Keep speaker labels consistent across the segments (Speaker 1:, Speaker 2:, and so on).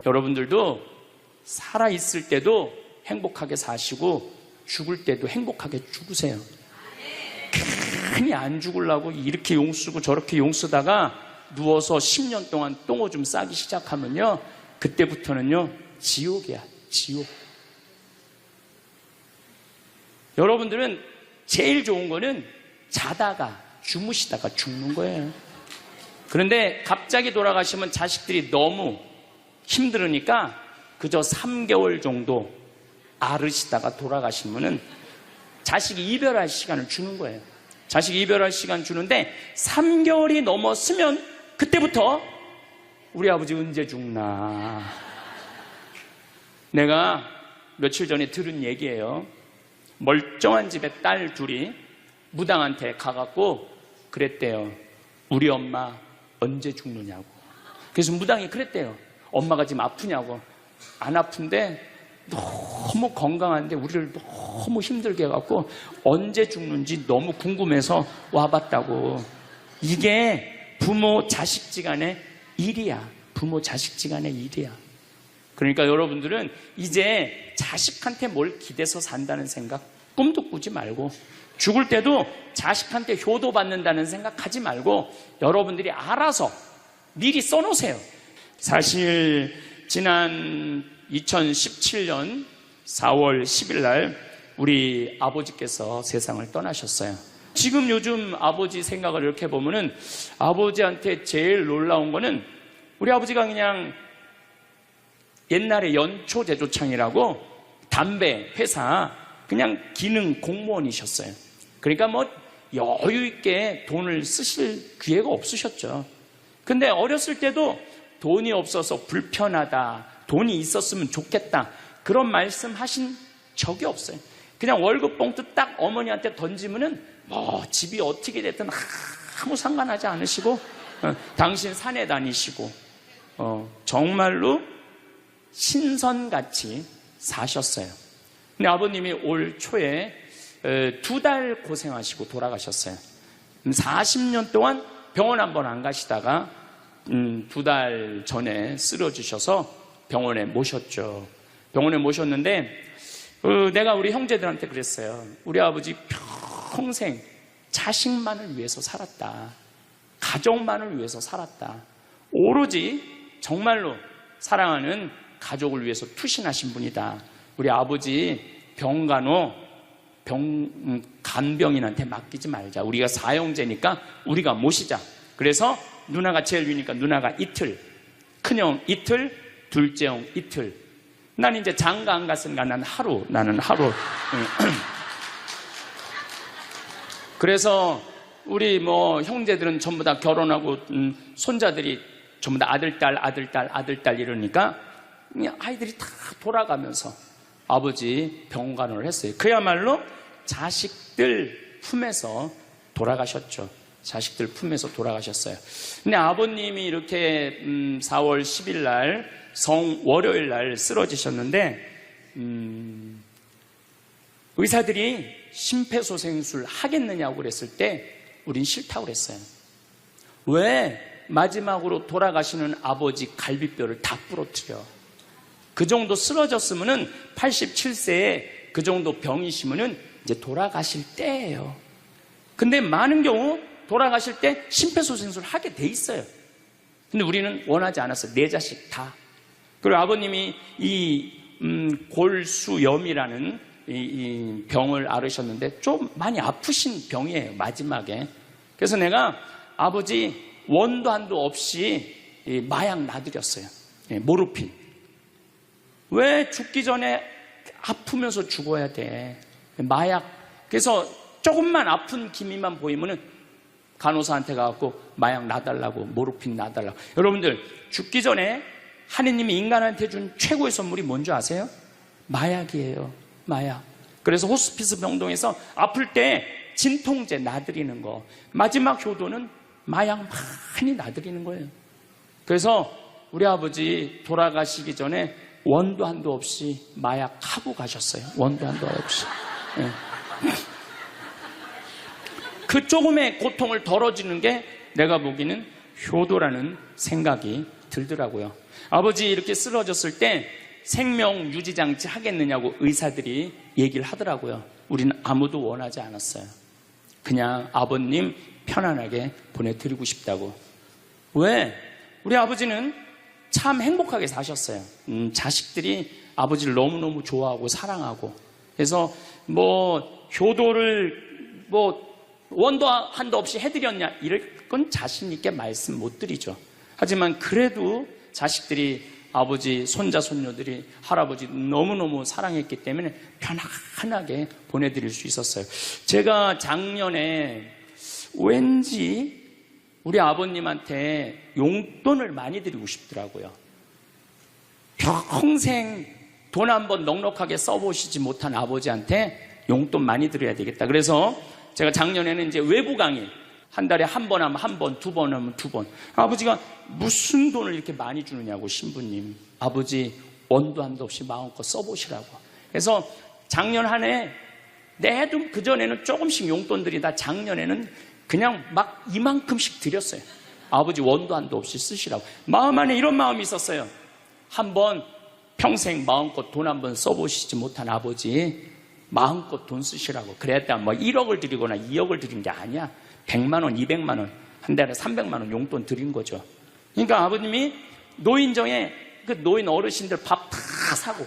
Speaker 1: 여러분들도 살아있을 때도 행복하게 사시고 죽을 때도 행복하게 죽으세요. 괜히 안 죽으려고 이렇게 용 쓰고 저렇게 용 쓰다가 누워서 10년 동안 똥오줌 싸기 시작하면요, 그때부터는요 지옥이야, 지옥. 여러분들은 제일 좋은 거는 자다가 주무시다가 죽는 거예요. 그런데 갑자기 돌아가시면 자식들이 너무 힘들으니까 그저 3개월 정도 앓으시다가 돌아가시면은 자식이 이별할 시간을 주는 거예요. 자식이 이별할 시간 주는데 3개월이 넘었으면 그때부터 우리 아버지 언제 죽나. 내가 며칠 전에 들은 얘기예요. 멀쩡한 집에 딸 둘이 무당한테 가갖고 그랬대요. 우리 엄마 언제 죽느냐고. 그래서 무당이 그랬대요. 엄마가 지금 아프냐고. 안 아픈데 너무 건강한데 우리를 너무 힘들게 해갖고 언제 죽는지 너무 궁금해서 와봤다고. 이게 부모 자식지간의 일이야. 부모 자식지간의 일이야. 그러니까 여러분들은 이제 자식한테 뭘 기대서 산다는 생각 꿈도 꾸지 말고, 죽을 때도 자식한테 효도받는다는 생각하지 말고 여러분들이 알아서 미리 써놓으세요. 사실 지난 2017년 4월 10일 날 우리 아버지께서 세상을 떠나셨어요. 지금 요즘 아버지 생각을 이렇게 보면은 아버지한테 제일 놀라운 거는 우리 아버지가 그냥 옛날에 연초제조창이라고 담배 회사 그냥 기능 공무원이셨어요. 그러니까 뭐 여유 있게 돈을 쓰실 기회가 없으셨죠. 근데 어렸을 때도 돈이 없어서 불편하다, 돈이 있었으면 좋겠다, 그런 말씀 하신 적이 없어요. 그냥 월급 봉투 딱 어머니한테 던지면은 뭐 집이 어떻게 됐든 아무 상관하지 않으시고 당신 산에 다니시고 정말로 신선같이 사셨어요. 근데 아버님이 올 초에 2달 고생하시고 돌아가셨어요. 40년 동안 병원 한번 안 가시다가 2달 전에 쓰러지셔서 병원에 모셨죠. 병원에 모셨는데 내가 우리 형제들한테 그랬어요. 우리 아버지 평생 자식만을 위해서 살았다. 가족만을 위해서 살았다. 오로지 정말로 사랑하는 가족을 위해서 투신하신 분이다. 우리 아버지 병간호 간병인한테 맡기지 말자. 우리가 사형제니까 우리가 모시자. 그래서 누나가 제일 위니까 누나가 이틀, 큰형 이틀, 둘째 형 이틀. 난 이제 장가 안 갔으니까 나는 하루. 그래서 우리 뭐 형제들은 전부 다 결혼하고 손자들이 전부 다 아들딸 이러니까 아이들이 다 돌아가면서 아버지 병간호를 했어요. 그야말로 자식들 품에서 돌아가셨죠. 자식들 품에서 돌아가셨어요. 근데 아버님이 이렇게 4월 10일 날 월요일 날 쓰러지셨는데 의사들이 심폐소생술 하겠느냐고 그랬을 때 우린 싫다고 그랬어요. 왜 마지막으로 돌아가시는 아버지 갈비뼈를 다 부러뜨려? 그 정도 쓰러졌으면은 87세에 그 정도 병이시면은 이제 돌아가실 때예요. 근데 많은 경우 돌아가실 때 심폐소생술 하게 돼 있어요. 근데 우리는 원하지 않았어요. 4자식 다. 그리고 아버님이 이 골수염이라는 이 병을 앓으셨는데 좀 많이 아프신 병이에요, 마지막에. 그래서 내가 아버지 원도 한도 없이 마약 놔드렸어요. 모르핀. 왜 죽기 전에 아프면서 죽어야 돼? 마약. 그래서 조금만 아픈 기미만 보이면은 간호사한테 가갖고 마약 놔달라고, 모르핀 놔달라고. 여러분들, 죽기 전에 하느님이 인간한테 준 최고의 선물이 뭔지 아세요? 마약이에요. 마약. 그래서 호스피스 병동에서 아플 때 진통제 놔드리는 거, 마지막 효도는 마약 많이 놔드리는 거예요. 그래서 우리 아버지 돌아가시기 전에 원도 한도 없이 마약하고 가셨어요. 원도 한도 없이. 네. 그 조금의 고통을 덜어주는 게 내가 보기에는 효도라는 생각이 들더라고요. 아버지 이렇게 쓰러졌을 때 생명 유지장치 하겠느냐고 의사들이 얘기를 하더라고요. 우리는 아무도 원하지 않았어요. 그냥 아버님 편안하게 보내드리고 싶다고. 왜? 우리 아버지는 참 행복하게 사셨어요. 자식들이 아버지를 너무너무 좋아하고 사랑하고. 그래서 효도를 원도 한도 없이 해드렸냐 이럴 건 자신 있게 말씀 못 드리죠. 하지만 그래도 자식들이 아버지, 손자, 손녀들이 할아버지 너무너무 사랑했기 때문에 편안하게 보내드릴 수 있었어요. 제가 작년에 왠지 우리 아버님한테 용돈을 많이 드리고 싶더라고요. 평생 돈 한번 넉넉하게 써보시지 못한 아버지한테 용돈 많이 드려야 되겠다. 그래서 제가 작년에는 이제 외부 강의 한 달에 한 번 하면 한 번, 두 번 하면 두 번. 아버지가 무슨 돈을 이렇게 많이 주느냐고, 신부님. 아버지 원도 한도 없이 마음껏 써보시라고. 그래서 작년 한 해 내도 그전에는 조금씩 용돈 드리다 작년에는 그냥 막 이만큼씩 드렸어요. 아버지 원도 한도 없이 쓰시라고. 마음 안에 이런 마음이 있었어요. 한번 평생 마음껏 돈 한번 써보시지 못한 아버지 마음껏 돈 쓰시라고. 그랬다 1억을 드리거나 2억을 드린 게 아니야. 100만 원, 200만 원, 한 달에 300만 원 용돈 드린 거죠. 그러니까 아버님이 노인정에 그 노인 어르신들 밥 다 사고,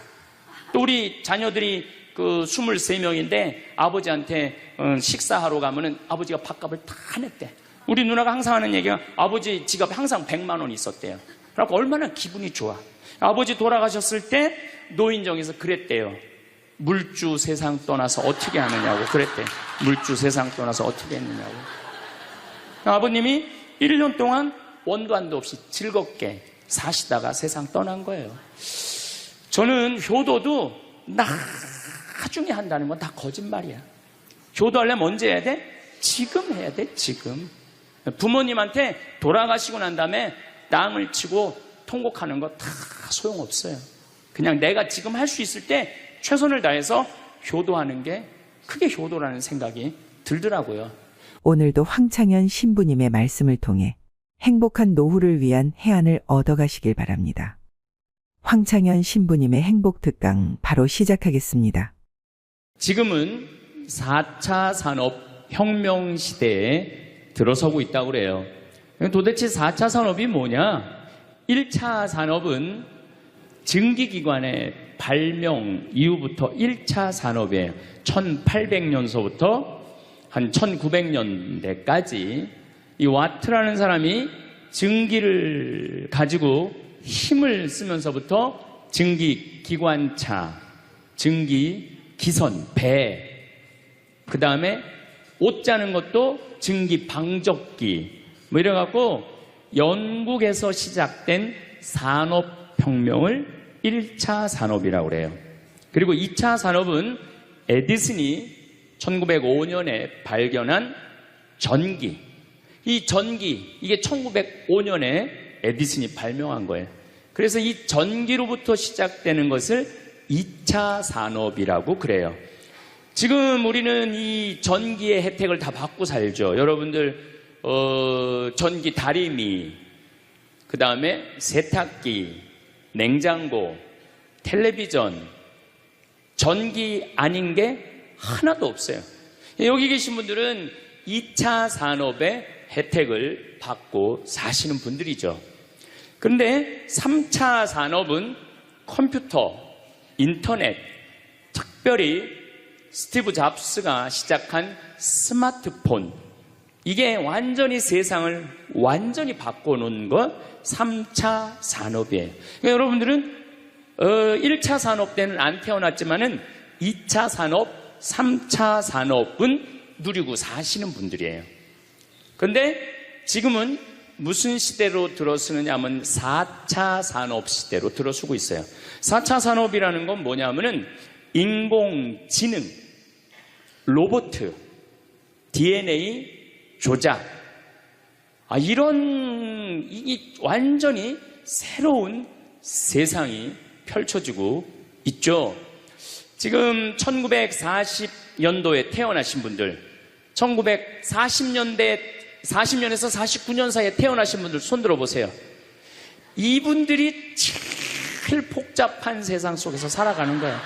Speaker 1: 또 우리 자녀들이 23명인데 아버지한테 식사하러 가면은 아버지가 밥값을 다 냈대. 우리 누나가 항상 하는 얘기가 아버지 지갑에 항상 100만 원이 있었대요. 그러니까 얼마나 기분이 좋아. 아버지 돌아가셨을 때 노인정에서 그랬대요. 물주 세상 떠나서 어떻게 하느냐고 그랬대. 물주 세상 떠나서 어떻게 했느냐고. 아버님이 1년 동안 원도 한도 없이 즐겁게 사시다가 세상 떠난 거예요. 저는 효도도 나중에 한다는 건 다 거짓말이야. 효도하려면 언제 해야 돼? 지금 해야 돼, 지금. 부모님한테 돌아가시고 난 다음에 땅을 치고 통곡하는 거 다 소용없어요. 그냥 내가 지금 할 수 있을 때 최선을 다해서 효도하는 게 그게 효도라는 생각이 들더라고요.
Speaker 2: 오늘도 황창현 신부님의 말씀을 통해 행복한 노후를 위한 해안을 얻어가시길 바랍니다. 황창현 신부님의 행복 특강 바로 시작하겠습니다.
Speaker 1: 지금은 4차 산업혁명 시대에 들어서고 있다고 그래요. 도대체 4차 산업이 뭐냐? 1차 산업은 증기기관의 발명 이후부터 1차 산업이에요. 1800년서부터 한 1900년대까지 이 와트라는 사람이 증기를 가지고 힘을 쓰면서부터 증기기관차, 증기기선, 배, 그 다음에 옷 짜는 것도 증기방적기 이래갖고 영국에서 시작된 산업혁명을 1차 산업이라고 그래요. 그리고 2차 산업은 에디슨이 1905년에 발견한 전기. 이 전기, 이게 1905년에 에디슨이 발명한 거예요. 그래서 이 전기로부터 시작되는 것을 2차 산업이라고 그래요. 지금 우리는 이 전기의 혜택을 다 받고 살죠. 여러분들 전기 다리미, 그 다음에 세탁기, 냉장고, 텔레비전, 전기 아닌 게 하나도 없어요. 여기 계신 분들은 2차 산업의 혜택을 받고 사시는 분들이죠. 그런데 3차 산업은 컴퓨터, 인터넷, 특별히 스티브 잡스가 시작한 스마트폰, 이게 완전히 세상을 완전히 바꿔놓은 것 3차 산업이에요. 그러니까 여러분들은 1차 산업 때는 안 태어났지만은 2차 산업, 3차 산업은 누리고 사시는 분들이에요. 그런데 지금은 무슨 시대로 들어서느냐 하면 4차 산업 시대로 들어서고 있어요. 4차 산업이라는 건 뭐냐면은 인공지능, 로봇, DNA 조작, 이런 완전히 새로운 세상이 펼쳐지고 있죠. 지금 1940년도에 태어나신 분들, 1940년에서 49년 사이에 태어나신 분들 손 들어보세요. 이분들이 제일 복잡한 세상 속에서 살아가는 거예요.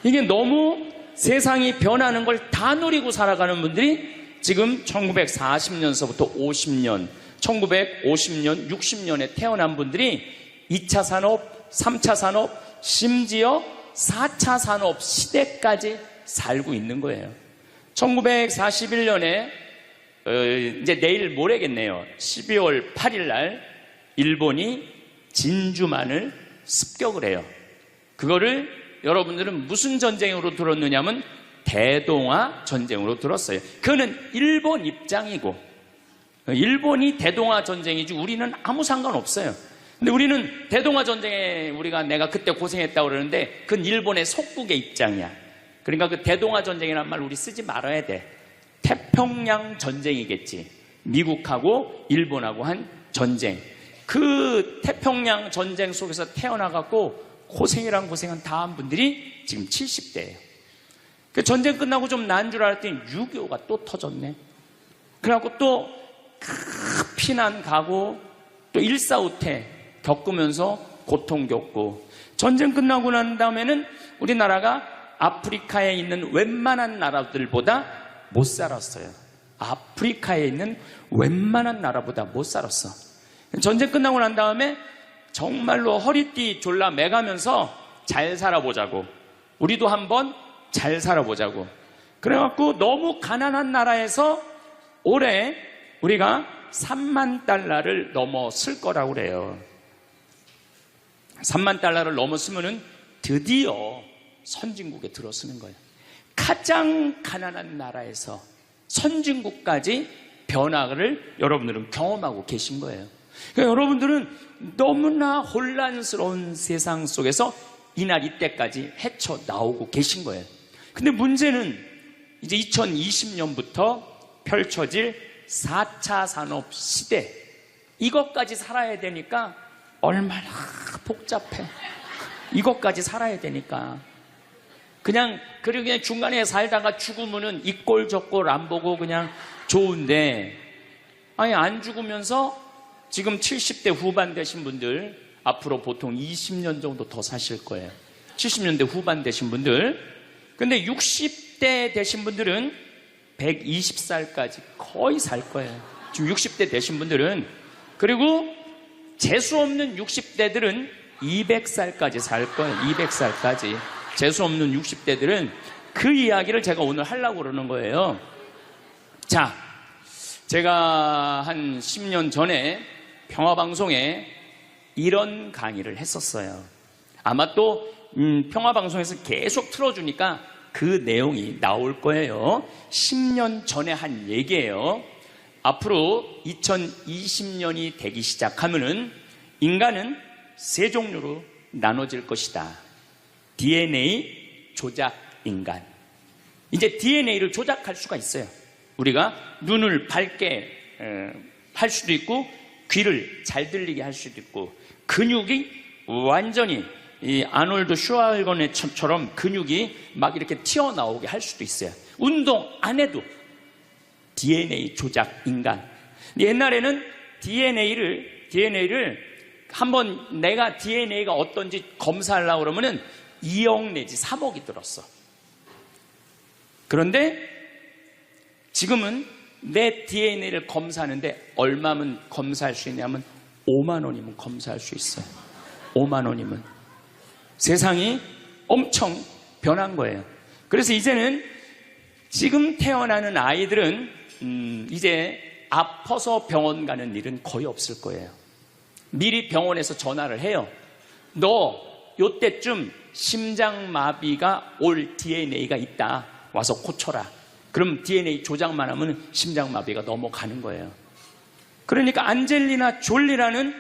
Speaker 1: 이게 너무 세상이 변하는 걸 다 노리고 살아가는 분들이 지금 1940년서부터 50년, 1950년, 60년에 태어난 분들이 2차 산업, 3차 산업, 심지어 4차 산업 시대까지 살고 있는 거예요. 1941년에 이제 내일 모레겠네요. 12월 8일 날 일본이 진주만을 습격을 해요. 그거를 여러분들은 무슨 전쟁으로 들었느냐면 대동아 전쟁으로 들었어요. 그거는 일본 입장이고 일본이 대동아 전쟁이지 우리는 아무 상관없어요. 근데 우리는 대동아 전쟁에 내가 그때 고생했다고 그러는데 그건 일본의 속국의 입장이야. 그러니까 그 대동아 전쟁이라는 말 우리 쓰지 말아야 돼. 태평양 전쟁이겠지. 미국하고 일본하고 한 전쟁. 그 태평양 전쟁 속에서 태어나갖고 고생이란 고생한 다 한 분들이 지금 70대예요. 그 전쟁 끝나고 좀 나은 줄 알았더니 6.25가 또 터졌네. 그래갖고 또 피난 가고 또 일사후퇴 겪으면서 고통 겪고 전쟁 끝나고 난 다음에는 우리나라가 아프리카에 있는 웬만한 나라들보다 못 살았어요. 아프리카에 있는 웬만한 나라보다 못 살았어. 전쟁 끝나고 난 다음에 정말로 허리띠 졸라 매가면서 잘 살아보자고. 우리도 한번 잘 살아보자고. 그래갖고 너무 가난한 나라에서 올해 우리가 3만 달러를 넘었을 거라고 그래요. 3만 달러를 넘었으면은 드디어 선진국에 들어서는 거예요. 가장 가난한 나라에서 선진국까지 변화를 여러분들은 경험하고 계신 거예요. 그러니까 여러분들은 너무나 혼란스러운 세상 속에서 이날 이때까지 헤쳐나오고 계신 거예요. 근데 문제는 이제 2020년부터 펼쳐질 4차 산업 시대, 이것까지 살아야 되니까 얼마나 복잡해. 이것까지 살아야 되니까 그냥 중간에 살다가 죽으면은 이 꼴 저 꼴 안 보고 그냥 좋은데, 아니 안 죽으면서 지금 70대 후반 되신 분들 앞으로 보통 20년 정도 더 사실 거예요. 70년대 후반 되신 분들. 근데 60대 되신 분들은 120살까지 거의 살 거예요. 지금 60대 되신 분들은. 그리고 재수 없는 60대들은 200살까지 살 거예요. 200살까지. 재수 없는 60대들은. 그 이야기를 제가 오늘 하려고 그러는 거예요. 자, 제가 한 10년 전에 평화방송에 이런 강의를 했었어요. 아마 또 평화방송에서 계속 틀어주니까 그 내용이 나올 거예요. 10년 전에 한 얘기예요. 앞으로 2020년이 되기 시작하면은 인간은 세 종류로 나눠질 것이다. DNA 조작 인간. 이제 DNA를 조작할 수가 있어요. 우리가 눈을 밝게 할 수도 있고, 귀를 잘 들리게 할 수도 있고, 근육이 완전히 이 아놀드 슈왈거네처럼 근육이 막 이렇게 튀어나오게 할 수도 있어요. 운동 안 해도 DNA 조작 인간. 옛날에는 DNA를 한번 내가 DNA가 어떤지 검사하려고 그러면은 2억 내지 3억이 들었어. 그런데 지금은 내 DNA를 검사하는데 얼마면 검사할 수 있냐면 5만 원이면 검사할 수 있어요. 5만 원이면. 세상이 엄청 변한 거예요. 그래서 이제는 지금 태어나는 아이들은 이제 아파서 병원 가는 일은 거의 없을 거예요. 미리 병원에서 전화를 해요. 너 요때쯤 심장마비가 올 DNA가 있다. 와서 고쳐라. 그럼 DNA 조작만 하면 심장마비가 넘어가는 거예요. 그러니까 안젤리나 졸리라는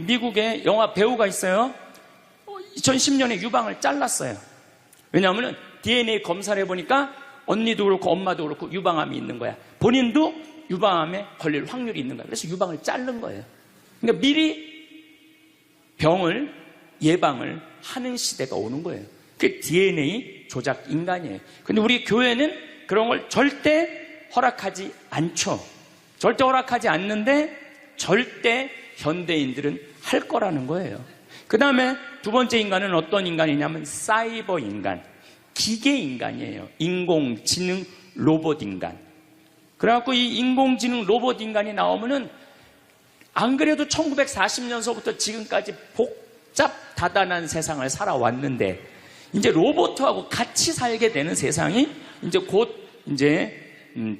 Speaker 1: 미국의 영화 배우가 있어요. 2010년에 유방을 잘랐어요. 왜냐하면 DNA 검사를 해보니까 언니도 그렇고 엄마도 그렇고 유방암이 있는 거야. 본인도 유방암에 걸릴 확률이 있는 거야. 그래서 유방을 자른 거예요. 그러니까 미리 병을 예방을 하는 시대가 오는 거예요. 그게 DNA 조작 인간이에요. 근데 우리 교회는 그런 걸 절대 허락하지 않죠. 절대 허락하지 않는데 절대 현대인들은 할 거라는 거예요. 그 다음에 두 번째 인간은 어떤 인간이냐면 사이버 인간, 기계 인간이에요. 인공지능 로봇 인간. 그래갖고 이 인공지능 로봇 인간이 나오면은 안 그래도 1940년서부터 지금까지 복잡 다단한 세상을 살아왔는데 이제 로봇하고 같이 살게 되는 세상이 이제 곧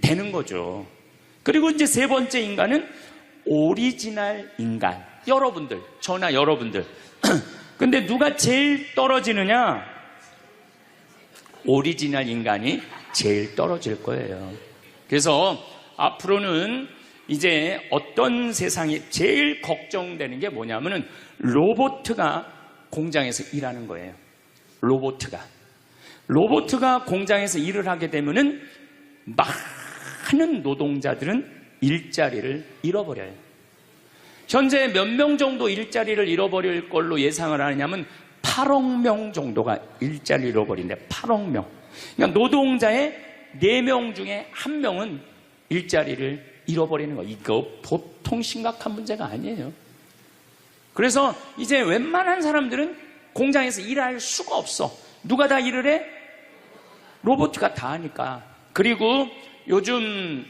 Speaker 1: 되는 거죠. 그리고 이제 세 번째 인간은 오리지널 인간. 여러분들, 저나 여러분들. 근데 누가 제일 떨어지느냐? 오리지널 인간이 제일 떨어질 거예요. 그래서 앞으로는 이제 어떤 세상이 제일 걱정되는 게 뭐냐면은 로봇가 공장에서 일하는 거예요. 로봇가 공장에서 일을 하게 되면은 많은 노동자들은 일자리를 잃어버려요. 현재 몇 명 정도 일자리를 잃어버릴 걸로 예상을 하느냐면 8억 명 정도가 일자리를 잃어버린대. 8억 명. 그러니까 노동자의 4명 중에 1명은 일자리를 잃어버리는 거. 이거 보통 심각한 문제가 아니에요. 그래서 이제 웬만한 사람들은 공장에서 일할 수가 없어. 누가 다 일을 해? 로봇가 다 하니까. 그리고 요즘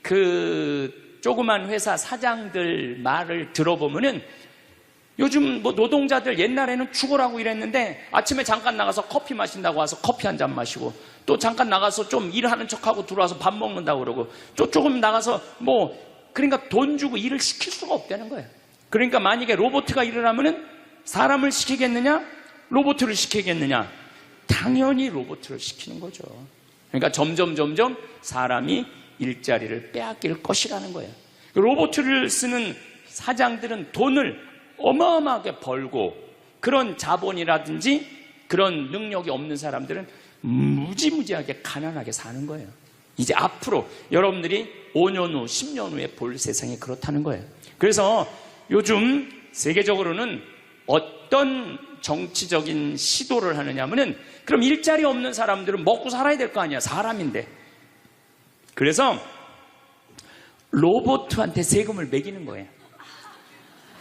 Speaker 1: 그 조그만 회사 사장들 말을 들어보면은 요즘 뭐 노동자들 옛날에는 죽으라고 일했는데 아침에 잠깐 나가서 커피 마신다고 와서 커피 한 잔 마시고 또 잠깐 나가서 좀 일하는 척하고 들어와서 밥 먹는다고 그러고 또 조금 나가서 뭐 그러니까 돈 주고 일을 시킬 수가 없다는 거예요. 그러니까 만약에 로봇가 일을 하면은 사람을 시키겠느냐? 로봇을 시키겠느냐? 당연히 로봇을 시키는 거죠. 그러니까 점점 사람이 일자리를 빼앗길 것이라는 거예요. 로봇을 쓰는 사장들은 돈을 어마어마하게 벌고 그런 자본이라든지 그런 능력이 없는 사람들은 무지무지하게 가난하게 사는 거예요. 이제 앞으로 여러분들이 5년 후, 10년 후에 볼 세상이 그렇다는 거예요. 그래서 요즘 세계적으로는 어떤 정치적인 시도를 하느냐면은 그럼 일자리 없는 사람들은 먹고 살아야 될 거 아니야. 사람인데. 그래서 로봇한테 세금을 매기는 거예요.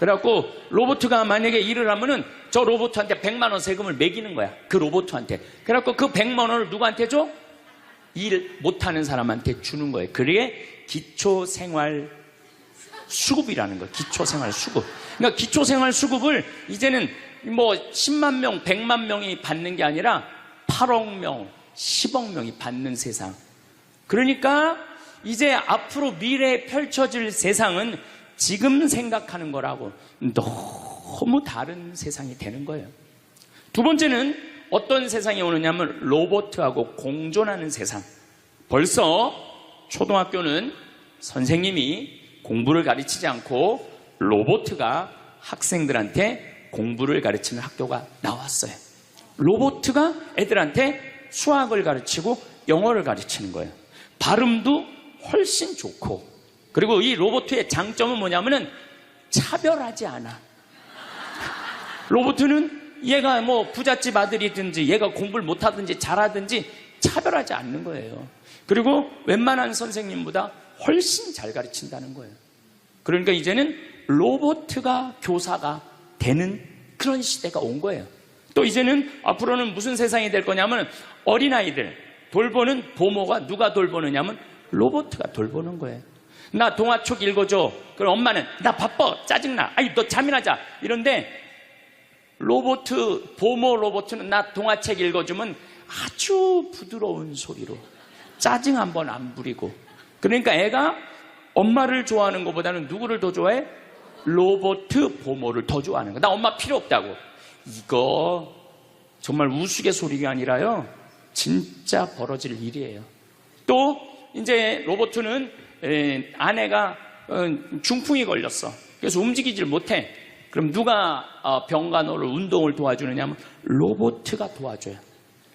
Speaker 1: 그래갖고 로봇가 만약에 일을 하면은 저 로봇한테 100만 원 세금을 매기는 거야. 그 로봇한테. 그래갖고 그 100만 원을 누구한테 줘? 일 못하는 사람한테 주는 거예요. 그게 기초생활 수급이라는 거예요. 기초생활 수급. 그러니까 기초생활 수급을 이제는 뭐 10만 명, 100만 명이 받는 게 아니라 8억 명, 10억 명이 받는 세상. 그러니까 이제 앞으로 미래에 펼쳐질 세상은 지금 생각하는 거라고 너무 다른 세상이 되는 거예요. 두 번째는 어떤 세상이 오느냐면 로봇하고 공존하는 세상. 벌써 초등학교는 선생님이 공부를 가르치지 않고 로봇가 학생들한테 공부를 가르치는 학교가 나왔어요. 로봇가 애들한테 수학을 가르치고 영어를 가르치는 거예요. 발음도 훨씬 좋고. 그리고 이 로봇의 장점은 뭐냐면은 차별하지 않아. 로봇은 얘가 뭐 부잣집 아들이든지 얘가 공부를 못하든지 잘하든지 차별하지 않는 거예요. 그리고 웬만한 선생님보다 훨씬 잘 가르친다는 거예요. 그러니까 이제는 로봇가 교사가 되는 그런 시대가 온 거예요. 또 이제는 앞으로는 무슨 세상이 될 거냐면 어린아이들 돌보는 보모가 누가 돌보느냐면 로봇가 돌보는 거예요. 나 동화책 읽어줘. 그럼 엄마는 나 바빠 짜증나. 아이 너 잠이나 자. 이런데 보모 로봇은 나 동화책 읽어주면 아주 부드러운 소리로 짜증 한번 안 부리고. 그러니까 애가 엄마를 좋아하는 것보다는 누구를 더 좋아해? 로봇 보모를 더 좋아하는 거야. 나 엄마 필요 없다고. 이거 정말 우스갯소리가 아니라요 진짜 벌어질 일이에요. 또 이제 로봇은 아내가 중풍이 걸렸어. 그래서 움직이질 못해. 그럼 누가 병간호를 운동을 도와주느냐면 로봇가 도와줘요.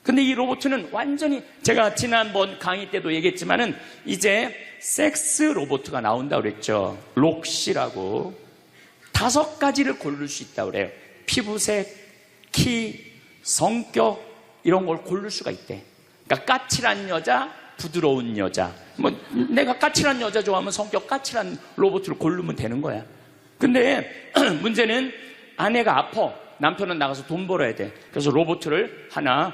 Speaker 1: 근데 이 로봇은 완전히 제가 지난번 강의 때도 얘기했지만은 이제 섹스 로봇가 나온다고 그랬죠. 록시라고 5가지를 고를 수 있다고 그래요. 피부색, 키, 성격 이런 걸 고를 수가 있대. 그러니까 까칠한 여자, 부드러운 여자. 뭐 내가 까칠한 여자 좋아하면 성격 까칠한 로봇을 고르면 되는 거야. 근데 문제는 아내가 아파. 남편은 나가서 돈 벌어야 돼. 그래서 로봇을 하나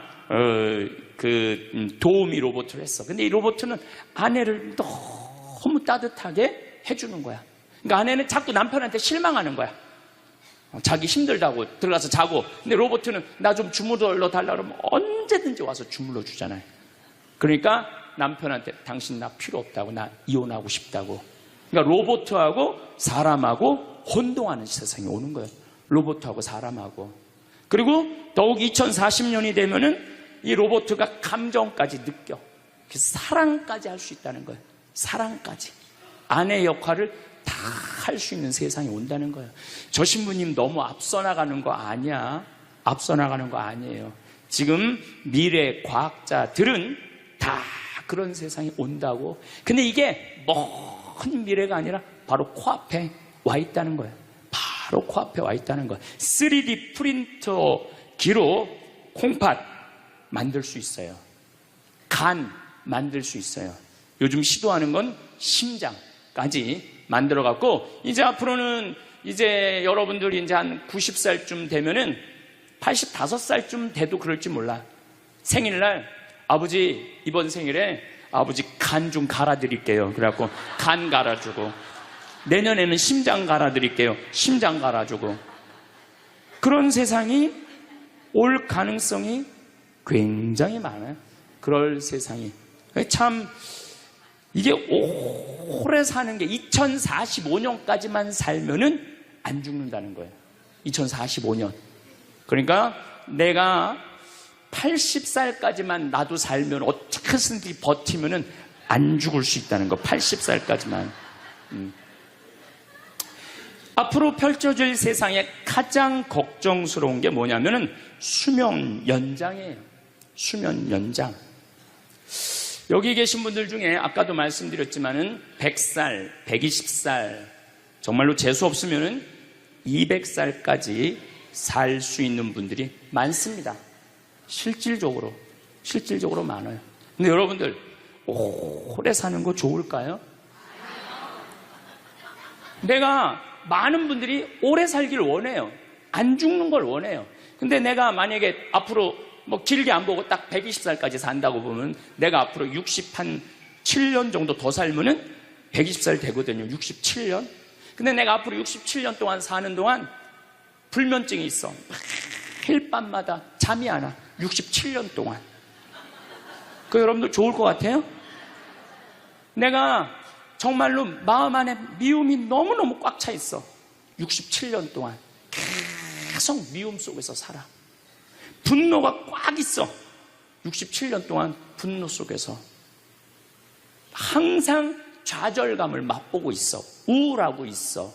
Speaker 1: 도우미 로봇을 했어. 근데 이 로봇은 아내를 너무 따뜻하게 해주는 거야. 그러니까 아내는 자꾸 남편한테 실망하는 거야. 자기 힘들다고 들어가서 자고. 근데 로봇은 나 좀 주물러 달라 그러면 언제든지 와서 주물러 주잖아요. 그러니까 남편한테 당신 나 필요 없다고, 나 이혼하고 싶다고. 그러니까 로봇하고 사람하고 혼동하는 세상이 오는 거예요. 로봇하고 사람하고. 그리고 더욱 2040년이 되면은 이 로봇가 감정까지 느껴. 그래서 사랑까지 할 수 있다는 거예요. 사랑까지. 아내의 역할을 다 할 수 있는 세상이 온다는 거예요. 저 신부님 너무 앞서 나가는 거 아니야. 앞서 나가는 거 아니에요. 지금 미래 과학자들은 다 그런 세상이 온다고. 근데 이게 먼 미래가 아니라 바로 코앞에 와 있다는 거예요. 바로 코앞에 와 있다는 거예요. 3D 프린터기로 콩팥 만들 수 있어요. 간 만들 수 있어요. 요즘 시도하는 건 심장까지 만들어 갖고, 이제 앞으로는 이제 여러분들이 이제 한 90살쯤 되면은 85살쯤 돼도 그럴지 몰라. 생일날 아버지 이번 생일에 아버지 간 좀 갈아드릴게요. 그래갖고 간 갈아주고, 내년에는 심장 갈아드릴게요. 심장 갈아주고. 그런 세상이 올 가능성이 굉장히 많아요. 그럴 세상이. 참 이게 오래 사는 게 2045년까지만 살면은 안 죽는다는 거예요. 2045년. 그러니까 내가 80살까지만 나도 살면 어떻게든지 버티면은 안 죽을 수 있다는 거. 80살까지만. 앞으로 펼쳐질 세상에 가장 걱정스러운 게 뭐냐면은 수명 연장이에요. 수명 연장. 여기 계신 분들 중에 아까도 말씀드렸지만은 100살, 120살, 정말로 재수 없으면은 200살까지 살 수 있는 분들이 많습니다. 실질적으로 많아요. 근데 여러분들 오래 사는 거 좋을까요? 내가 많은 분들이 오래 살기를 원해요. 안 죽는 걸 원해요. 근데 내가 만약에 앞으로 뭐 길게 안 보고 딱 120살까지 산다고 보면 내가 앞으로 67년 정도 더 살면은 120살 되거든요. 67년. 근데 내가 앞으로 67년 동안 사는 동안 불면증이 있어. 매일 밤마다 잠이 안 와. 67년 동안. 그 여러분들 좋을 것 같아요? 내가 정말로 마음 안에 미움이 너무너무 꽉 차 있어. 67년 동안 계속 미움 속에서 살아. 분노가 꽉 있어. 67년 동안 분노 속에서 항상 좌절감을 맛보고 있어. 우울하고 있어.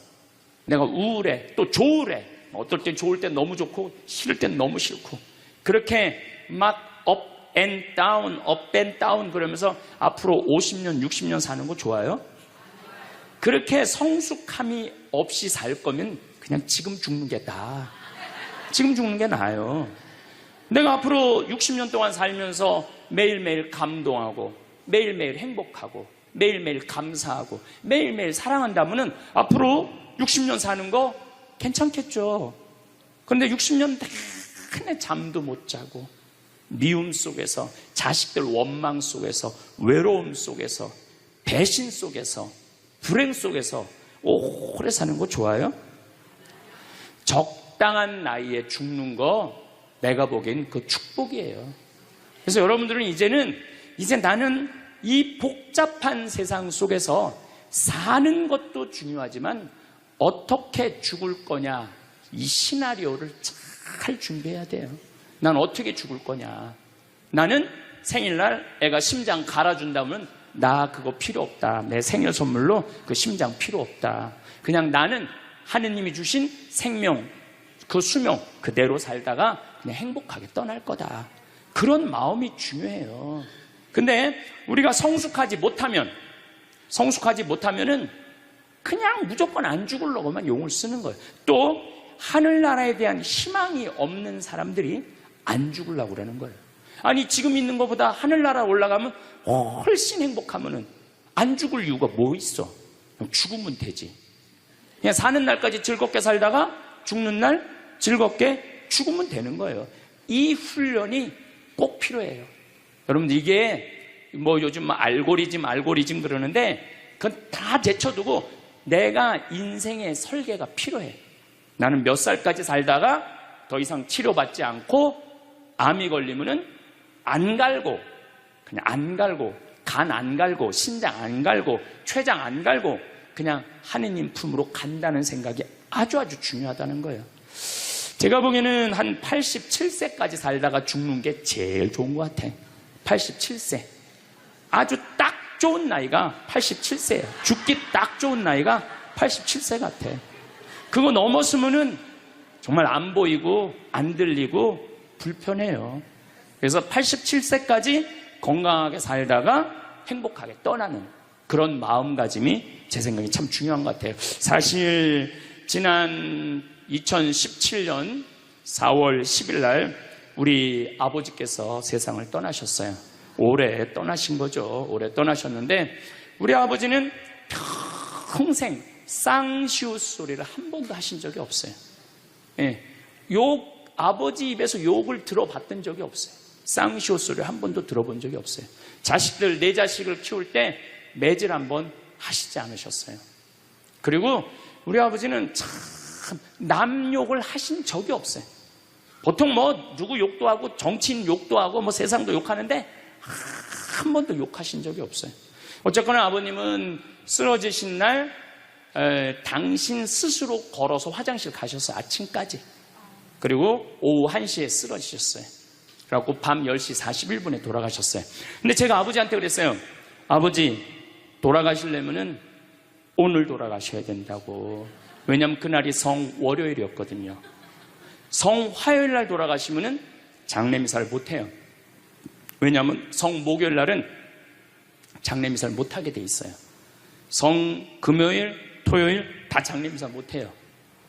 Speaker 1: 내가 우울해. 또 좋으래. 어떨 땐 좋을 땐 너무 좋고 싫을 땐 너무 싫고. 그렇게 막 up and down 그러면서 앞으로 50년, 60년 사는 거 좋아요? 그렇게 성숙함이 없이 살 거면 그냥 지금 죽는 게 나아. 지금 죽는 게 나아요. 내가 앞으로 60년 동안 살면서 매일매일 감동하고 매일매일 행복하고 매일매일 감사하고 매일매일 사랑한다면 앞으로 60년 사는 거 괜찮겠죠. 그런데 60년 내내 잠도 못 자고 미움 속에서, 자식들 원망 속에서, 외로움 속에서, 배신 속에서, 불행 속에서 오래 사는 거 좋아요? 적당한 나이에 죽는 거 내가 보기엔 그 축복이에요. 그래서 여러분들은 이제 나는 이 복잡한 세상 속에서 사는 것도 중요하지만 어떻게 죽을 거냐, 이 시나리오를 잘 준비해야 돼요. 난 어떻게 죽을 거냐. 나는 생일날 애가 심장 갈아준다면 나 그거 필요 없다. 내 생일 선물로 그 심장 필요 없다. 그냥 나는 하느님이 주신 생명, 그 수명 그대로 살다가 그냥 행복하게 떠날 거다. 그런 마음이 중요해요. 근데 우리가 성숙하지 못하면은 그냥 무조건 안 죽으려고만 용을 쓰는 거예요. 또 하늘나라에 대한 희망이 없는 사람들이 안 죽으려고 그러는 거예요. 아니 지금 있는 것보다 하늘나라 올라가면 훨씬 행복하면은 안 죽을 이유가 뭐 있어? 죽으면 되지. 그냥 사는 날까지 즐겁게 살다가 죽는 날 즐겁게 죽으면 되는 거예요. 이 훈련이 꼭 필요해요. 여러분들 이게 뭐 요즘 알고리즘 그러는데 그건 다 제쳐두고 내가 인생의 설계가 필요해. 나는 몇 살까지 살다가 더 이상 치료받지 않고 암이 걸리면은 안 갈고, 그냥 안 갈고, 간 안 갈고, 신장 안 갈고, 췌장 안 갈고 그냥 하느님 품으로 간다는 생각이 아주 중요하다는 거예요. 제가 보기에는 한 87세까지 살다가 죽는 게 제일 좋은 것 같아. 87세. 아주 딱 좋은 나이가 87세예요. 죽기 딱 좋은 나이가 87세 같아. 그거 넘었으면은 정말 안 보이고 안 들리고 불편해요. 그래서 87세까지 건강하게 살다가 행복하게 떠나는 그런 마음가짐이 제 생각에 참 중요한 것 같아요. 사실 지난 2017년 4월 10일 날 우리 아버지께서 세상을 떠나셨어요. 올해 떠나신 거죠. 올해 떠나셨는데 우리 아버지는 평생 쌍시옷 소리를 한 번도 하신 적이 없어요. 예, 아버지 입에서 욕을 들어봤던 적이 없어요. 쌍시옷 소리를 한 번도 들어본 적이 없어요. 내 자식을 키울 때 매질 한 번 하시지 않으셨어요. 그리고 우리 아버지는 참 남 욕을 하신 적이 없어요. 보통 뭐 누구 욕도 하고 정치인 욕도 하고 뭐 세상도 욕하는데 한 번도 욕하신 적이 없어요. 어쨌거나 아버님은 쓰러지신 날 당신 스스로 걸어서 화장실 가셔서 아침까지, 그리고 오후 1시에 쓰러지셨어요. 그래갖고 밤 10시 41분에 돌아가셨어요. 근데 제가 아버지한테 그랬어요. 아버지, 돌아가시려면은 오늘 돌아가셔야 된다고. 왜냐면 그날이 성월요일이었거든요. 성화요일 날 돌아가시면은 장례미사를 못해요. 왜냐하면 성목요일 날은 장례미사를 못하게 돼 있어요. 성금요일, 토요일 다 장례미사 못해요.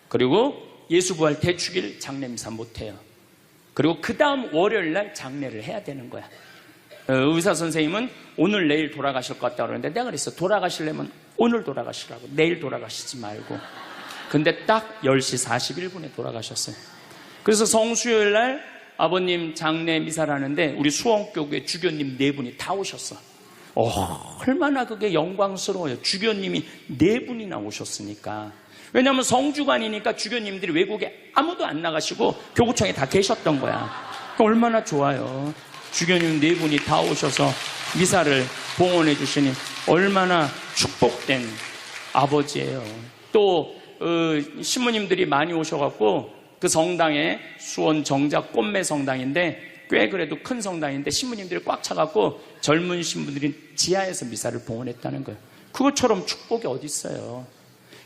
Speaker 1: 그리고 예수부활 대축일 장례미사 못해요. 그리고 그 다음 월요일 날 장례를 해야 되는 거야. 의사 선생님은 오늘 내일 돌아가실 것 같다고 그러는데 내가 그랬어. 돌아가시려면 오늘 돌아가시라고, 내일 돌아가시지 말고. 근데 딱 10시 41분에 돌아가셨어요. 그래서 성수요일 날 아버님 장례 미사를 하는데 우리 수원교구에 주교님 4분이 다 오셨어. 얼마나 그게 영광스러워요. 주교님이 4분이나 오셨으니까. 왜냐하면 성주관이니까 주교님들이 외국에 아무도 안 나가시고 교구청에 다 계셨던 거야. 얼마나 좋아요. 주교님 4분이 다 오셔서 미사를 봉헌해 주시니 얼마나 축복된 아버지예요. 또 신부님들이 많이 오셔갖고 그 성당에 수원 정작 꽃매 성당인데 꽤 그래도 큰 성당인데 신부님들이 꽉 차갖고 젊은 신부들이 지하에서 미사를 봉헌했다는 거예요. 그것처럼 축복이 어디 있어요.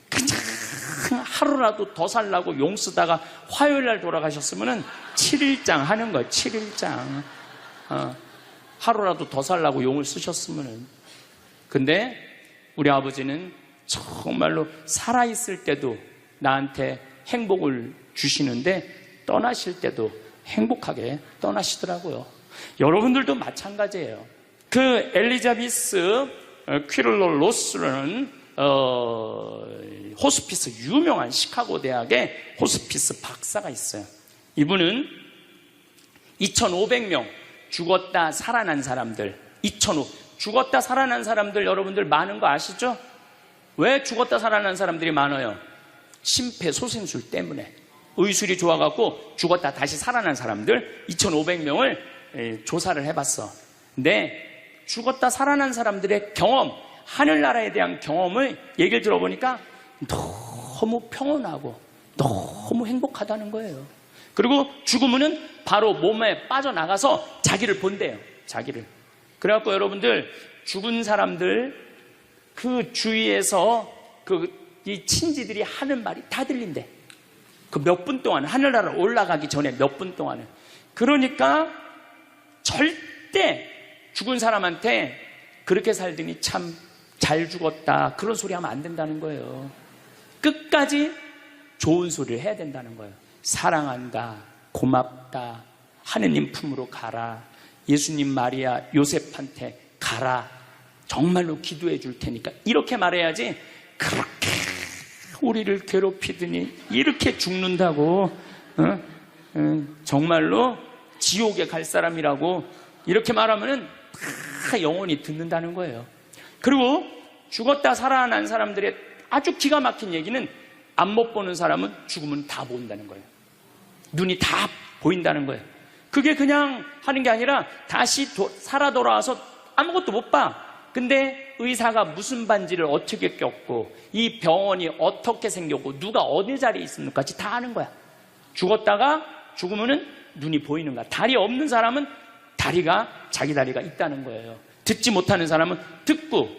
Speaker 1: 그냥 하루라도 더 살라고 용 쓰다가 화요일 날 돌아가셨으면 7일장 하는 거예요. 7일장. 하루라도 더 살라고 용을 쓰셨으면. 근데 우리 아버지는 정말로 살아있을 때도 나한테 행복을 주시는데 떠나실 때도 행복하게 떠나시더라고요. 여러분들도 마찬가지예요. 그 엘리자베스 퀴를로 로스라는 호스피스, 유명한 시카고 대학의 호스피스 박사가 있어요. 이분은 2,500명 죽었다 살아난 사람들, 죽었다 살아난 사람들 여러분들 많은 거 아시죠? 왜 죽었다 살아난 사람들이 많아요? 심폐소생술 때문에. 의술이 좋아갖고 죽었다 다시 살아난 사람들 2,500명을 조사를 해봤어. 근데 죽었다 살아난 사람들의 경험, 하늘나라에 대한 경험을 얘기를 들어보니까 너무 평온하고 너무 행복하다는 거예요. 그리고 죽으면은 바로 몸에 빠져나가서 자기를 본대요. 자기를. 그래갖고 여러분들 죽은 사람들 그 주위에서 이 친지들이 하는 말이 다 들린대. 그 몇 분 동안, 하늘나라 올라가기 전에 몇 분 동안은. 그러니까 절대 죽은 사람한테 그렇게 살더니 참 잘 죽었다 그런 소리 하면 안 된다는 거예요. 끝까지 좋은 소리를 해야 된다는 거예요. 사랑한다, 고맙다, 하느님 품으로 가라, 예수님 마리아 요셉한테 가라, 정말로 기도해 줄 테니까, 이렇게 말해야지 그렇게 우리를 괴롭히더니 이렇게 죽는다고, 정말로 지옥에 갈 사람이라고 이렇게 말하면은 다 영원히 듣는다는 거예요. 그리고 죽었다 살아난 사람들의 아주 기가 막힌 얘기는 안 못 보는 사람은 죽으면 다 보인다는 거예요. 눈이 다 보인다는 거예요. 그게 그냥 하는 게 아니라 다시 살아 돌아와서 아무것도 못 봐. 근데 의사가 무슨 반지를 어떻게 꼈고 이 병원이 어떻게 생겼고 누가 어디 자리에 있습니까?까지 다 아는 거야. 죽었다가 죽으면은 눈이 보이는 거야. 다리 없는 사람은 다리가 자기 다리가 있다는 거예요. 듣지 못하는 사람은 듣고,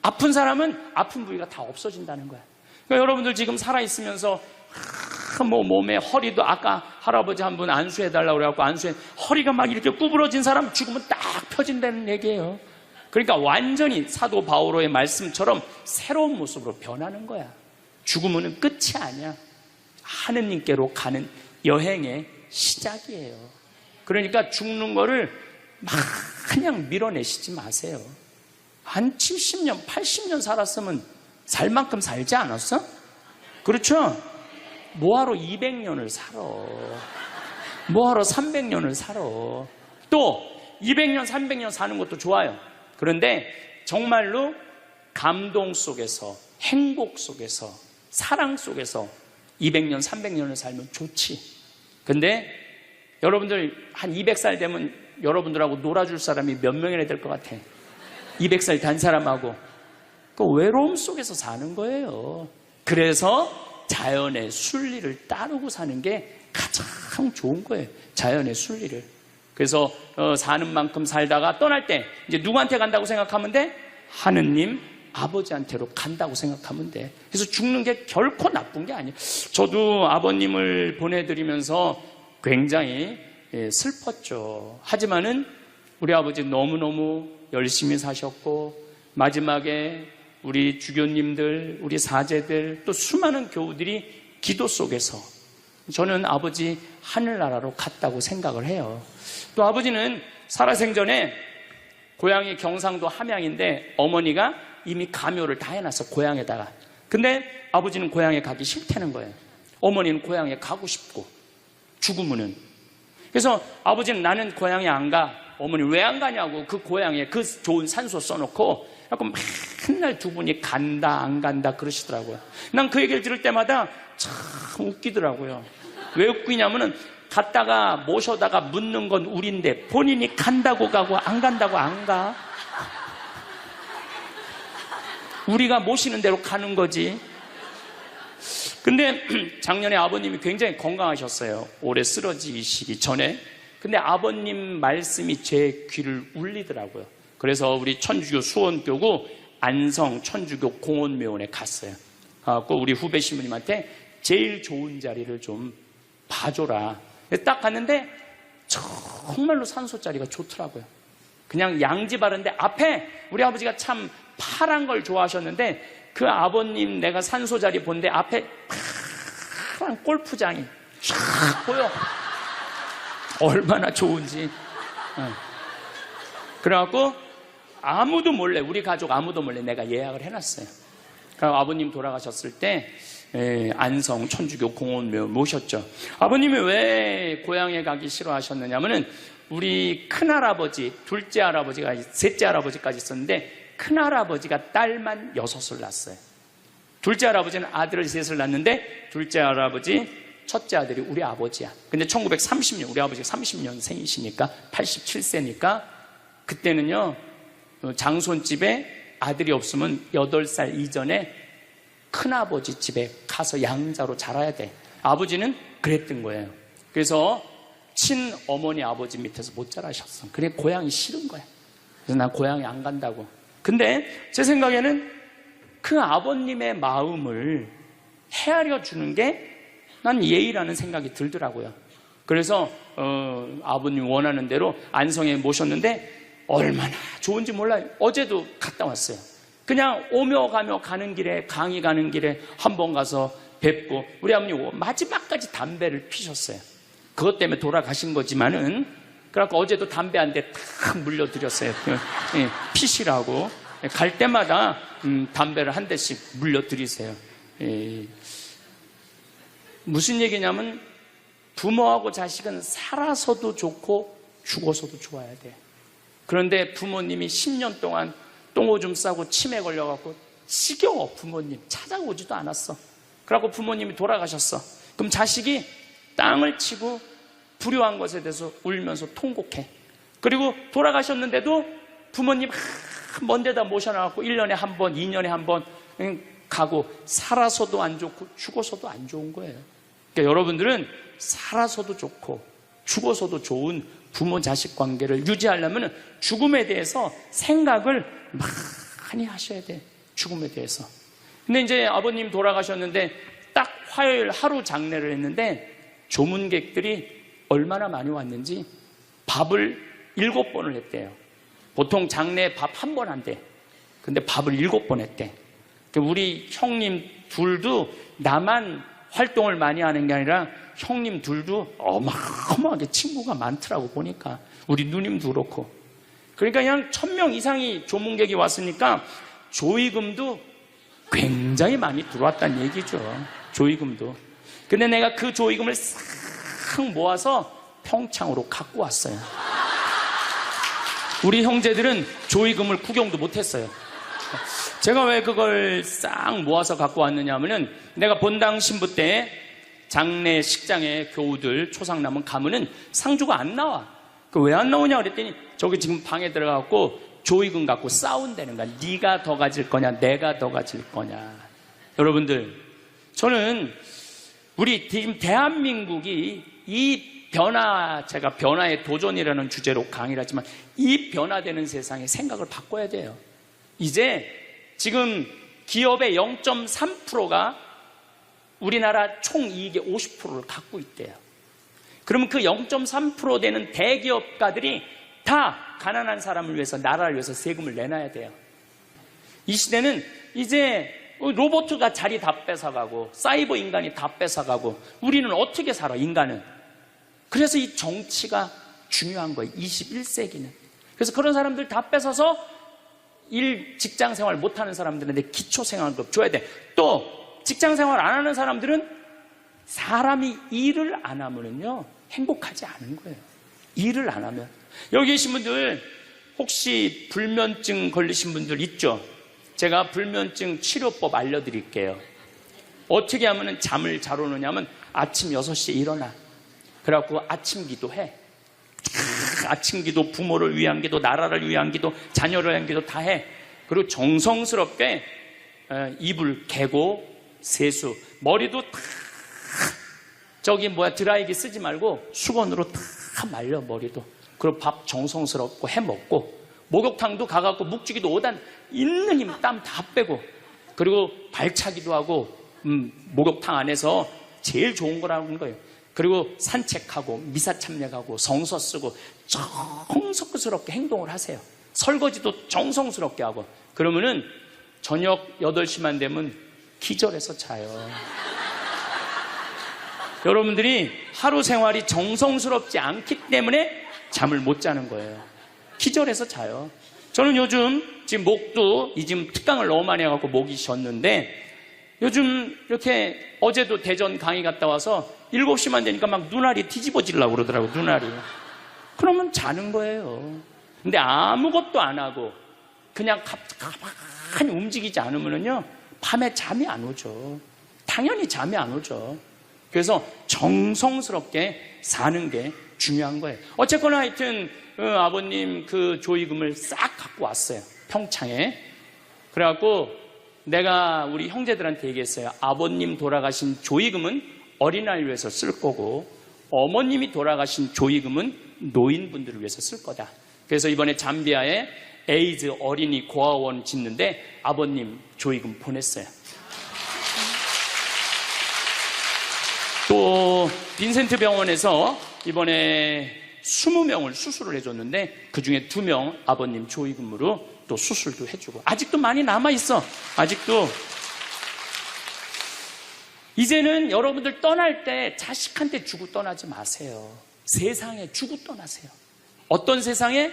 Speaker 1: 아픈 사람은 아픈 부위가 다 없어진다는 거야. 그러니까 여러분들 지금 살아있으면서 뭐 몸에 허리도, 아까 할아버지 한 분 안수해달라고 그래갖고 허리가 막 이렇게 구부러진 사람 죽으면 딱 펴진다는 얘기예요. 그러니까 완전히 사도 바오로의 말씀처럼 새로운 모습으로 변하는 거야. 죽으면 끝이 아니야. 하느님께로 가는 여행의 시작이에요. 그러니까 죽는 거를 막 그냥 밀어내시지 마세요. 한 70년, 80년 살았으면 살 만큼 살지 않았어? 그렇죠? 뭐하러 200년을 살아? 뭐하러 300년을 살아? 또 200년, 300년 사는 것도 좋아요. 그런데 정말로 감동 속에서, 행복 속에서, 사랑 속에서 200년, 300년을 살면 좋지. 근데 여러분들 한 200살 되면 여러분들하고 놀아줄 사람이 몇 명이나 될 것 같아? 200살 단 사람하고. 그 외로움 속에서 사는 거예요. 그래서 자연의 순리를 따르고 사는 게 가장 좋은 거예요. 자연의 순리를. 그래서 사는 만큼 살다가 떠날 때 이제 누구한테 간다고 생각하면 돼? 하느님 아버지한테로 간다고 생각하면 돼. 그래서 죽는 게 결코 나쁜 게 아니에요. 저도 아버님을 보내드리면서 굉장히 슬펐죠. 하지만은 우리 아버지 너무너무 열심히 사셨고, 마지막에 우리 주교님들, 우리 사제들, 또 수많은 교우들이 기도 속에서 저는 아버지 하늘나라로 갔다고 생각을 해요. 또 아버지는 살아생전에 고향이 경상도 함양인데 어머니가 이미 가묘를 다 해놨어, 고향에다가. 근데 아버지는 고향에 가기 싫다는 거예요. 어머니는 고향에 가고 싶고, 죽으면은. 그래서 아버지는 나는 고향에 안 가. 어머니 왜 안 가냐고, 그 고향에 그 좋은 산소 써놓고 맨날 두 분이 간다 안 간다 그러시더라고요. 난 그 얘기를 들을 때마다 참 웃기더라고요. 왜 웃기냐면은 갔다가 모셔다가 묻는 건 우린데 본인이 간다고 가고 안 간다고 안 가. 우리가 모시는 대로 가는 거지. 근데 작년에 아버님이 굉장히 건강하셨어요. 올해 쓰러지시기 전에. 근데 아버님 말씀이 제 귀를 울리더라고요. 그래서 우리 천주교 수원교구 안성 천주교 공원묘원에 갔어요. 꼭 우리 후배 신부님한테 제일 좋은 자리를 좀 봐줘라. 딱 갔는데 정말로 산소 자리가 좋더라고요. 그냥 양지 바른데 앞에 우리 아버지가 참 파란 걸 좋아하셨는데 그 아버님 내가 산소 자리 본데 앞에 파란 골프장이 쫙 보여. 얼마나 좋은지. 그래갖고 아무도 몰래, 우리 가족 아무도 몰래 내가 예약을 해놨어요. 그리고 아버님 돌아가셨을 때 안성 천주교 공원묘 모셨죠. 아버님이 왜 고향에 가기 싫어하셨느냐면은 우리 큰할아버지, 둘째 할아버지가, 셋째 할아버지까지 있었는데 큰할아버지가 딸만 6을 낳았어요. 둘째 할아버지는 아들을 3을 낳았는데 둘째 할아버지 첫째 아들이 우리 아버지야. 근데 1930년, 우리 아버지가 30년생이시니까 87세니까 그때는요, 장손집에 아들이 없으면 8살 이전에 큰아버지 집에 가서 양자로 자라야 돼. 아버지는 그랬던 거예요. 그래서 친어머니 아버지 밑에서 못 자라셨어. 그래 고향이 싫은 거야. 그래서 난 고향에 안 간다고. 근데 제 생각에는 그 아버님의 마음을 헤아려 주는 게 난 예의라는 생각이 들더라고요. 그래서 아버님 원하는 대로 안성에 모셨는데 얼마나 좋은지 몰라요. 어제도 갔다 왔어요. 그냥 오며 가며 가는 길에, 강의 가는 길에 한번 가서 뵙고, 우리 아버님 마지막까지 담배를 피셨어요. 그것 때문에 돌아가신 거지만은, 그래갖고 어제도 담배 한 대 탁 물려드렸어요. 피시라고. 갈 때마다 담배를 한 대씩 물려드리세요. 무슨 얘기냐면 부모하고 자식은 살아서도 좋고 죽어서도 좋아야 돼. 그런데 부모님이 10년 동안 똥오줌 싸고 치매 걸려갖고 지겨워. 부모님 찾아오지도 않았어. 그래갖고 부모님이 돌아가셨어. 그럼 자식이 땅을 치고 불효한 것에 대해서 울면서 통곡해. 그리고 돌아가셨는데도 부모님 먼 데다 모셔놔갖고 1년에 한 번, 2년에 한 번 가고 살아서도 안 좋고 죽어서도 안 좋은 거예요. 그러니까 여러분들은 살아서도 좋고 죽어서도 좋은 부모 자식 관계를 유지하려면 죽음에 대해서 생각을 많이 하셔야 돼. 죽음에 대해서. 근데 이제 아버님 돌아가셨는데 딱 화요일 하루 장례를 했는데 조문객들이 얼마나 많이 왔는지 밥을 7번을 했대요. 보통 장례 밥 한 번 한대. 근데 밥을 7번 했대. 우리 형님 둘도 나만 활동을 많이 하는 게 아니라 형님 둘도 어마어마하게 친구가 많더라고 보니까. 우리 누님도 그렇고. 그러니까 그냥 1000명 이상이 조문객이 왔으니까 조의금도 굉장히 많이 들어왔다는 얘기죠. 조의금도. 근데 내가 그 조의금을 싹 모아서 평창으로 갖고 왔어요. 우리 형제들은 조의금을 구경도 못했어요. 제가 왜 그걸 싹 모아서 갖고 왔느냐 하면은 내가 본당 신부 때 장례 식장에 교우들 초상 남은 가면은 상주가 안 나와. 그 왜 안 나오냐 그랬더니 저기 지금 방에 들어가고 조의금 갖고 싸운다는 거야. 네가 더 가질 거냐 내가 더 가질 거냐. 여러분들 저는 우리 지금 대한민국이 이 변화, 제가 변화의 도전이라는 주제로 강의를 하지만 이 변화되는 세상에 생각을 바꿔야 돼요. 이제 지금 기업의 0.3%가 우리나라 총이익의 50%를 갖고 있대요. 그러면 그 0.3% 되는 대기업가들이 다 가난한 사람을 위해서, 나라를 위해서 세금을 내놔야 돼요. 이 시대는 이제 로봇가 자리 다 뺏어가고 사이버 인간이 다 뺏어가고 우리는 어떻게 살아, 인간은. 그래서 이 정치가 중요한 거예요. 21세기는. 그래서 그런 사람들 다 뺏어서 직장 생활 못하는 사람들한테 기초생활급 줘야 돼. 또 직장 생활 안 하는 사람들은 사람이 일을 안 하면은요 행복하지 않은 거예요. 일을 안 하면. 여기 계신 분들 혹시 불면증 걸리신 분들 있죠? 제가 불면증 치료법 알려드릴게요. 어떻게 하면 잠을 잘 오느냐면 아침 6시에 일어나. 그래갖고 아침 기도해. 아침 기도, 부모를 위한 기도, 나라를 위한 기도, 자녀를 위한 기도 다 해. 그리고 정성스럽게 이불 개고 세수, 머리도 다 드라이기 쓰지 말고 수건으로 다 말려 머리도. 그리고 밥 정성스럽고 해 먹고 목욕탕도 가갖고 묵지기도 5단 있는 힘 땀 다 빼고 그리고 발차기도 하고 목욕탕 안에서 제일 좋은 거라는 거예요. 그리고 산책하고 미사 참여하고 성서 쓰고 정성스럽게 행동을 하세요. 설거지도 정성스럽게 하고 그러면은 저녁 8시만 되면 기절해서 자요. 여러분들이 하루 생활이 정성스럽지 않기 때문에 잠을 못 자는 거예요. 기절해서 자요. 저는 요즘 지금 목도 지금 특강을 너무 많이 해갖고 목이 쉬었는데 요즘 이렇게 어제도 대전 강의 갔다 와서 7시만 되니까 막 눈알이 뒤집어지려고 그러더라고요. 눈알이. 그러면 자는 거예요. 근데 아무것도 안 하고 그냥 가만히 움직이지 않으면요 밤에 잠이 안 오죠. 당연히 잠이 안 오죠. 그래서 정성스럽게 사는 게 중요한 거예요. 어쨌거나 하여튼 아버님 그 조의금을 싹 갖고 왔어요. 평창에. 그래갖고 내가 우리 형제들한테 얘기했어요. 아버님 돌아가신 조의금은 어린아이를 위해서 쓸 거고 어머님이 돌아가신 조의금은 노인분들을 위해서 쓸 거다. 그래서 이번에 잠비아에 에이즈 어린이 고아원 짓는데 아버님 조의금 보냈어요. 또 빈센트 병원에서 이번에 20명을 수술을 해줬는데 그중에 2명 아버님 조의금으로 또 수술도 해주고 아직도 많이 남아있어. 아직도. 이제는 여러분들 떠날 때 자식한테 주고 떠나지 마세요. 세상에 주고 떠나세요. 어떤 세상에?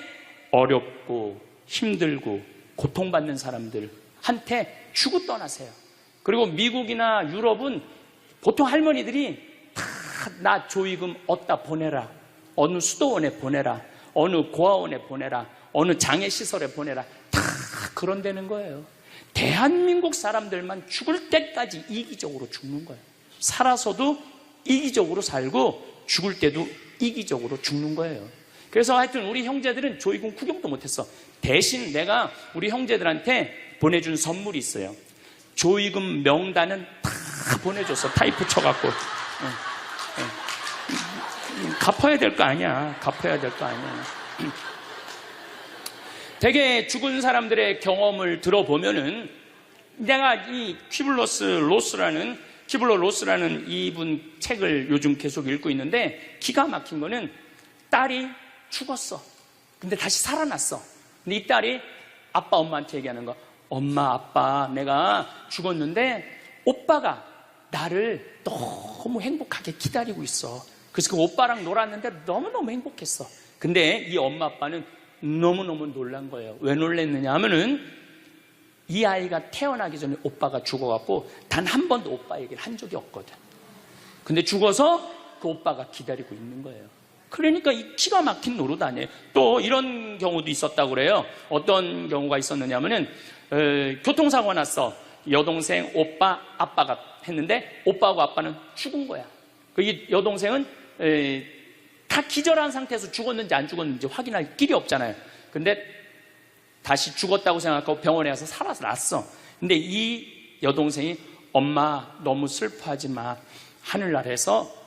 Speaker 1: 어렵고 힘들고 고통받는 사람들한테 주고 떠나세요. 그리고 미국이나 유럽은 보통 할머니들이 다 나 조의금 어디다 보내라, 어느 수도원에 보내라, 어느 고아원에 보내라, 어느 장애시설에 보내라, 다 그런다는 거예요. 대한민국 사람들만 죽을 때까지 이기적으로 죽는 거예요. 살아서도 이기적으로 살고 죽을 때도 이기적으로 죽는 거예요. 그래서 하여튼 우리 형제들은 조의금 구경도 못했어. 대신 내가 우리 형제들한테 보내준 선물이 있어요. 조의금 명단은 다 보내줬어. 타이프 쳐갖고. 갚아야 될 거 아니야. 갚아야 될 거 아니야. 되게 죽은 사람들의 경험을 들어보면은, 내가 이 퀴블러 로스라는 이분 책을 요즘 계속 읽고 있는데, 기가 막힌 거는 딸이 죽었어. 근데 다시 살아났어. 근데 이 딸이 아빠 엄마한테 얘기하는 거. 엄마 아빠 내가 죽었는데 오빠가 나를 너무 행복하게 기다리고 있어. 그래서 그 오빠랑 놀았는데 너무너무 행복했어. 근데 이 엄마 아빠는 너무너무 놀란 거예요. 왜 놀랐느냐 하면은 이 아이가 태어나기 전에 오빠가 죽어갖고 단 한 번도 오빠 얘기를 한 적이 없거든. 근데 죽어서 그 오빠가 기다리고 있는 거예요. 그러니까 이 기가 막힌 노릇 아니에요. 또 이런 경우도 있었다고 그래요. 어떤 경우가 있었느냐면은 교통사고가 났어. 여동생, 오빠, 아빠가 했는데 오빠하고 아빠는 죽은 거야. 이 여동생은 다 기절한 상태에서 죽었는지 안 죽었는지 확인할 길이 없잖아요. 근데 다시 죽었다고 생각하고 병원에 가서 살아났어. 근데 이 여동생이 엄마 너무 슬퍼하지 마. 하늘나라에서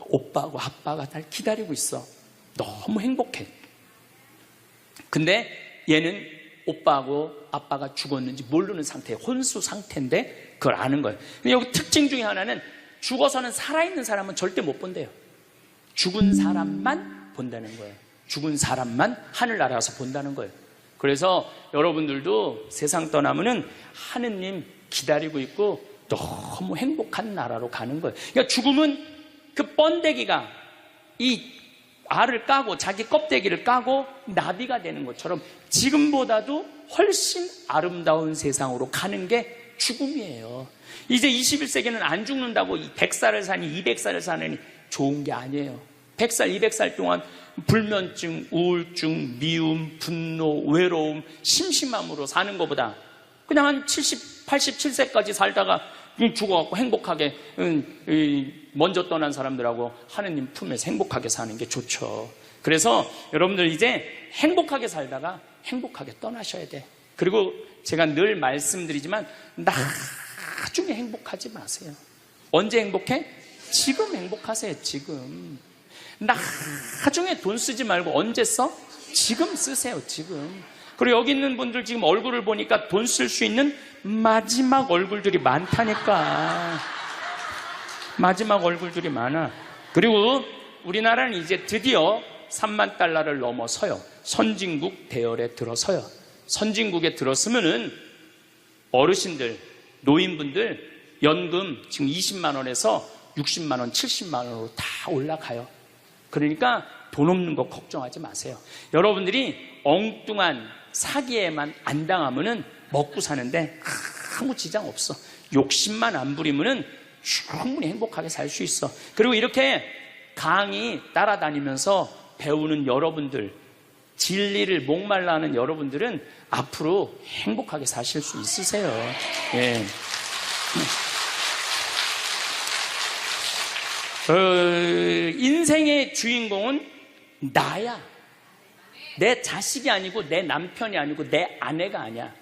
Speaker 1: 오빠하고 아빠가 날 기다리고 있어. 너무 행복해. 근데 얘는 오빠하고 아빠가 죽었는지 모르는 상태에 혼수 상태인데 그걸 아는 거예요. 근데 여기 특징 중에 하나는 죽어서는 살아있는 사람은 절대 못 본대요. 죽은 사람만 본다는 거예요. 죽은 사람만 하늘나라에서 본다는 거예요. 그래서 여러분들도 세상 떠나면은 하느님 기다리고 있고 너무 행복한 나라로 가는 거예요. 그러니까 죽음은 그 번데기가 이 알을 까고 자기 껍데기를 까고 나비가 되는 것처럼 지금보다도 훨씬 아름다운 세상으로 가는 게 죽음이에요. 이제 21세기는 안 죽는다고 100살을 사니 200살을 사느니 좋은 게 아니에요. 100살, 200살 동안 불면증, 우울증, 미움, 분노, 외로움, 심심함으로 사는 것보다 그냥 한 70, 87세까지 살다가 죽어갖고 행복하게 먼저 떠난 사람들하고 하느님 품에서 행복하게 사는 게 좋죠. 그래서 여러분들 이제 행복하게 살다가 행복하게 떠나셔야 돼. 그리고 제가 늘 말씀드리지만 나중에 행복하지 마세요. 언제 행복해? 지금 행복하세요. 지금. 나중에 돈 쓰지 말고 언제 써? 지금 쓰세요. 지금. 그리고 여기 있는 분들 지금 얼굴을 보니까 돈 쓸 수 있는 마지막 얼굴들이 많다니까. 마지막 얼굴들이 많아. 그리고 우리나라는 이제 드디어 3만 달러를 넘어서요. 선진국 대열에 들어서요. 선진국에 들었으면은 어르신들, 노인분들 연금 지금 20만 원에서 60만 원, 70만 원으로 다 올라가요. 그러니까 돈 없는 거 걱정하지 마세요. 여러분들이 엉뚱한 사기에만 안 당하면은 먹고 사는데 아무 지장 없어. 욕심만 안 부리면은 충분히 행복하게 살 수 있어. 그리고 이렇게 강의 따라다니면서 배우는 여러분들, 진리를 목말라 하는 여러분들은 앞으로 행복하게 사실 수 있으세요. 예. 인생의 주인공은 나야. 내 자식이 아니고 내 남편이 아니고 내 아내가 아니야.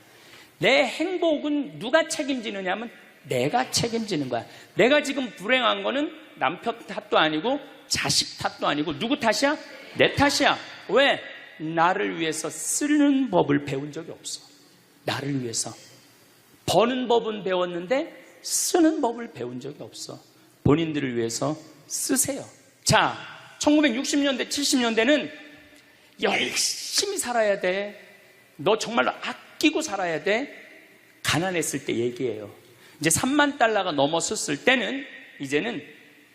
Speaker 1: 내 행복은 누가 책임지느냐 하면 내가 책임지는 거야. 내가 지금 불행한 거는 남편 탓도 아니고 자식 탓도 아니고 누구 탓이야? 내 탓이야. 왜? 나를 위해서 쓰는 법을 배운 적이 없어. 나를 위해서. 버는 법은 배웠는데 쓰는 법을 배운 적이 없어. 본인들을 위해서 쓰세요. 자, 1960년대, 70년대는 열심히 살아야 돼. 너 정말로 아끼고 살아야 돼. 가난했을 때 얘기예요. 이제 3만 달러가 넘었을 때는 이제는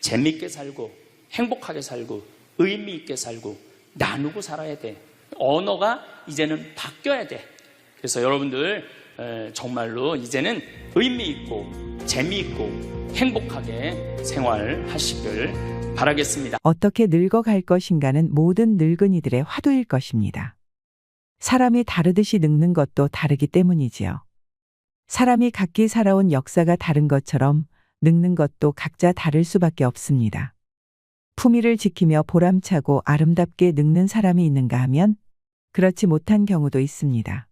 Speaker 1: 재밌게 살고 행복하게 살고 의미 있게 살고 나누고 살아야 돼. 언어가 이제는 바뀌어야 돼. 그래서 여러분들 정말로 이제는 의미 있고 재미있고 행복하게 생활하시길 바라겠습니다.
Speaker 2: 어떻게 늙어갈 것인가는 모든 늙은이들의 화두일 것입니다. 사람이 다르듯이 늙는 것도 다르기 때문이지요. 사람이 각기 살아온 역사가 다른 것처럼 늙는 것도 각자 다를 수밖에 없습니다. 품위를 지키며 보람차고 아름답게 늙는 사람이 있는가 하면 그렇지 못한 경우도 있습니다.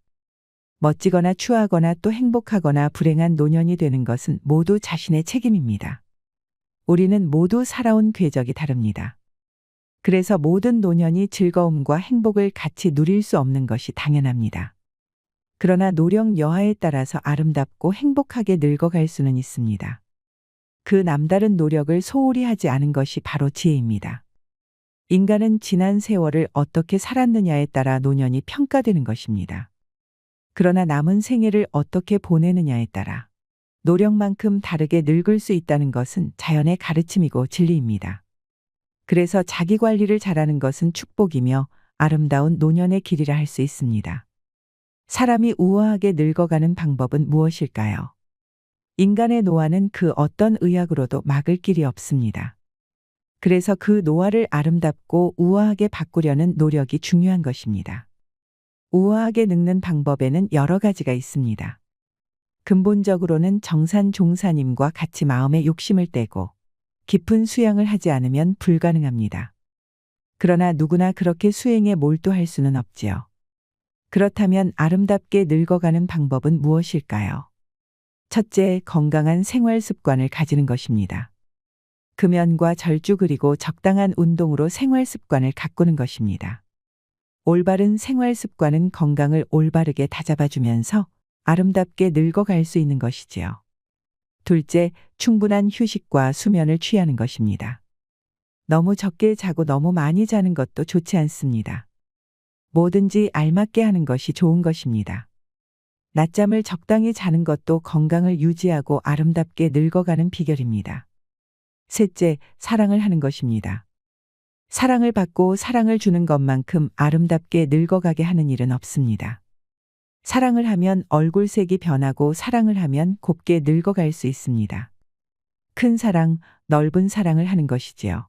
Speaker 2: 멋지거나 추하거나 또 행복하거나 불행한 노년이 되는 것은 모두 자신의 책임입니다. 우리는 모두 살아온 궤적이 다릅니다. 그래서 모든 노년이 즐거움과 행복을 같이 누릴 수 없는 것이 당연합니다. 그러나 노령 여하에 따라서 아름답고 행복하게 늙어갈 수는 있습니다. 그 남다른 노력을 소홀히 하지 않은 것이 바로 지혜입니다. 인간은 지난 세월을 어떻게 살았느냐에 따라 노년이 평가되는 것입니다. 그러나 남은 생애를 어떻게 보내느냐에 따라 노력만큼 다르게 늙을 수 있다는 것은 자연의 가르침이고 진리입니다. 그래서 자기 관리를 잘하는 것은 축복이며 아름다운 노년의 길이라 할 수 있습니다. 사람이 우아하게 늙어가는 방법은 무엇일까요? 인간의 노화는 그 어떤 의학으로도 막을 길이 없습니다. 그래서 그 노화를 아름답고 우아하게 바꾸려는 노력이 중요한 것입니다. 우아하게 늙는 방법에는 여러 가지가 있습니다. 근본적으로는 정산종사님과 같이 마음의 욕심을 떼고 깊은 수양을 하지 않으면 불가능합니다. 그러나 누구나 그렇게 수행에 몰두할 수는 없지요. 그렇다면 아름답게 늙어가는 방법은 무엇일까요? 첫째, 건강한 생활 습관을 가지는 것입니다. 금연과 절주 그리고 적당한 운동으로 생활 습관을 가꾸는 것입니다. 올바른 생활 습관은 건강을 올바르게 다잡아주면서 아름답게 늙어갈 수 있는 것이지요. 둘째, 충분한 휴식과 수면을 취하는 것입니다. 너무 적게 자고 너무 많이 자는 것도 좋지 않습니다. 뭐든지 알맞게 하는 것이 좋은 것입니다. 낮잠을 적당히 자는 것도 건강을 유지하고 아름답게 늙어가는 비결입니다. 셋째, 사랑을 하는 것입니다. 사랑을 받고 사랑을 주는 것만큼 아름답게 늙어가게 하는 일은 없습니다. 사랑을 하면 얼굴색이 변하고 사랑을 하면 곱게 늙어갈 수 있습니다. 큰 사랑, 넓은 사랑을 하는 것이지요.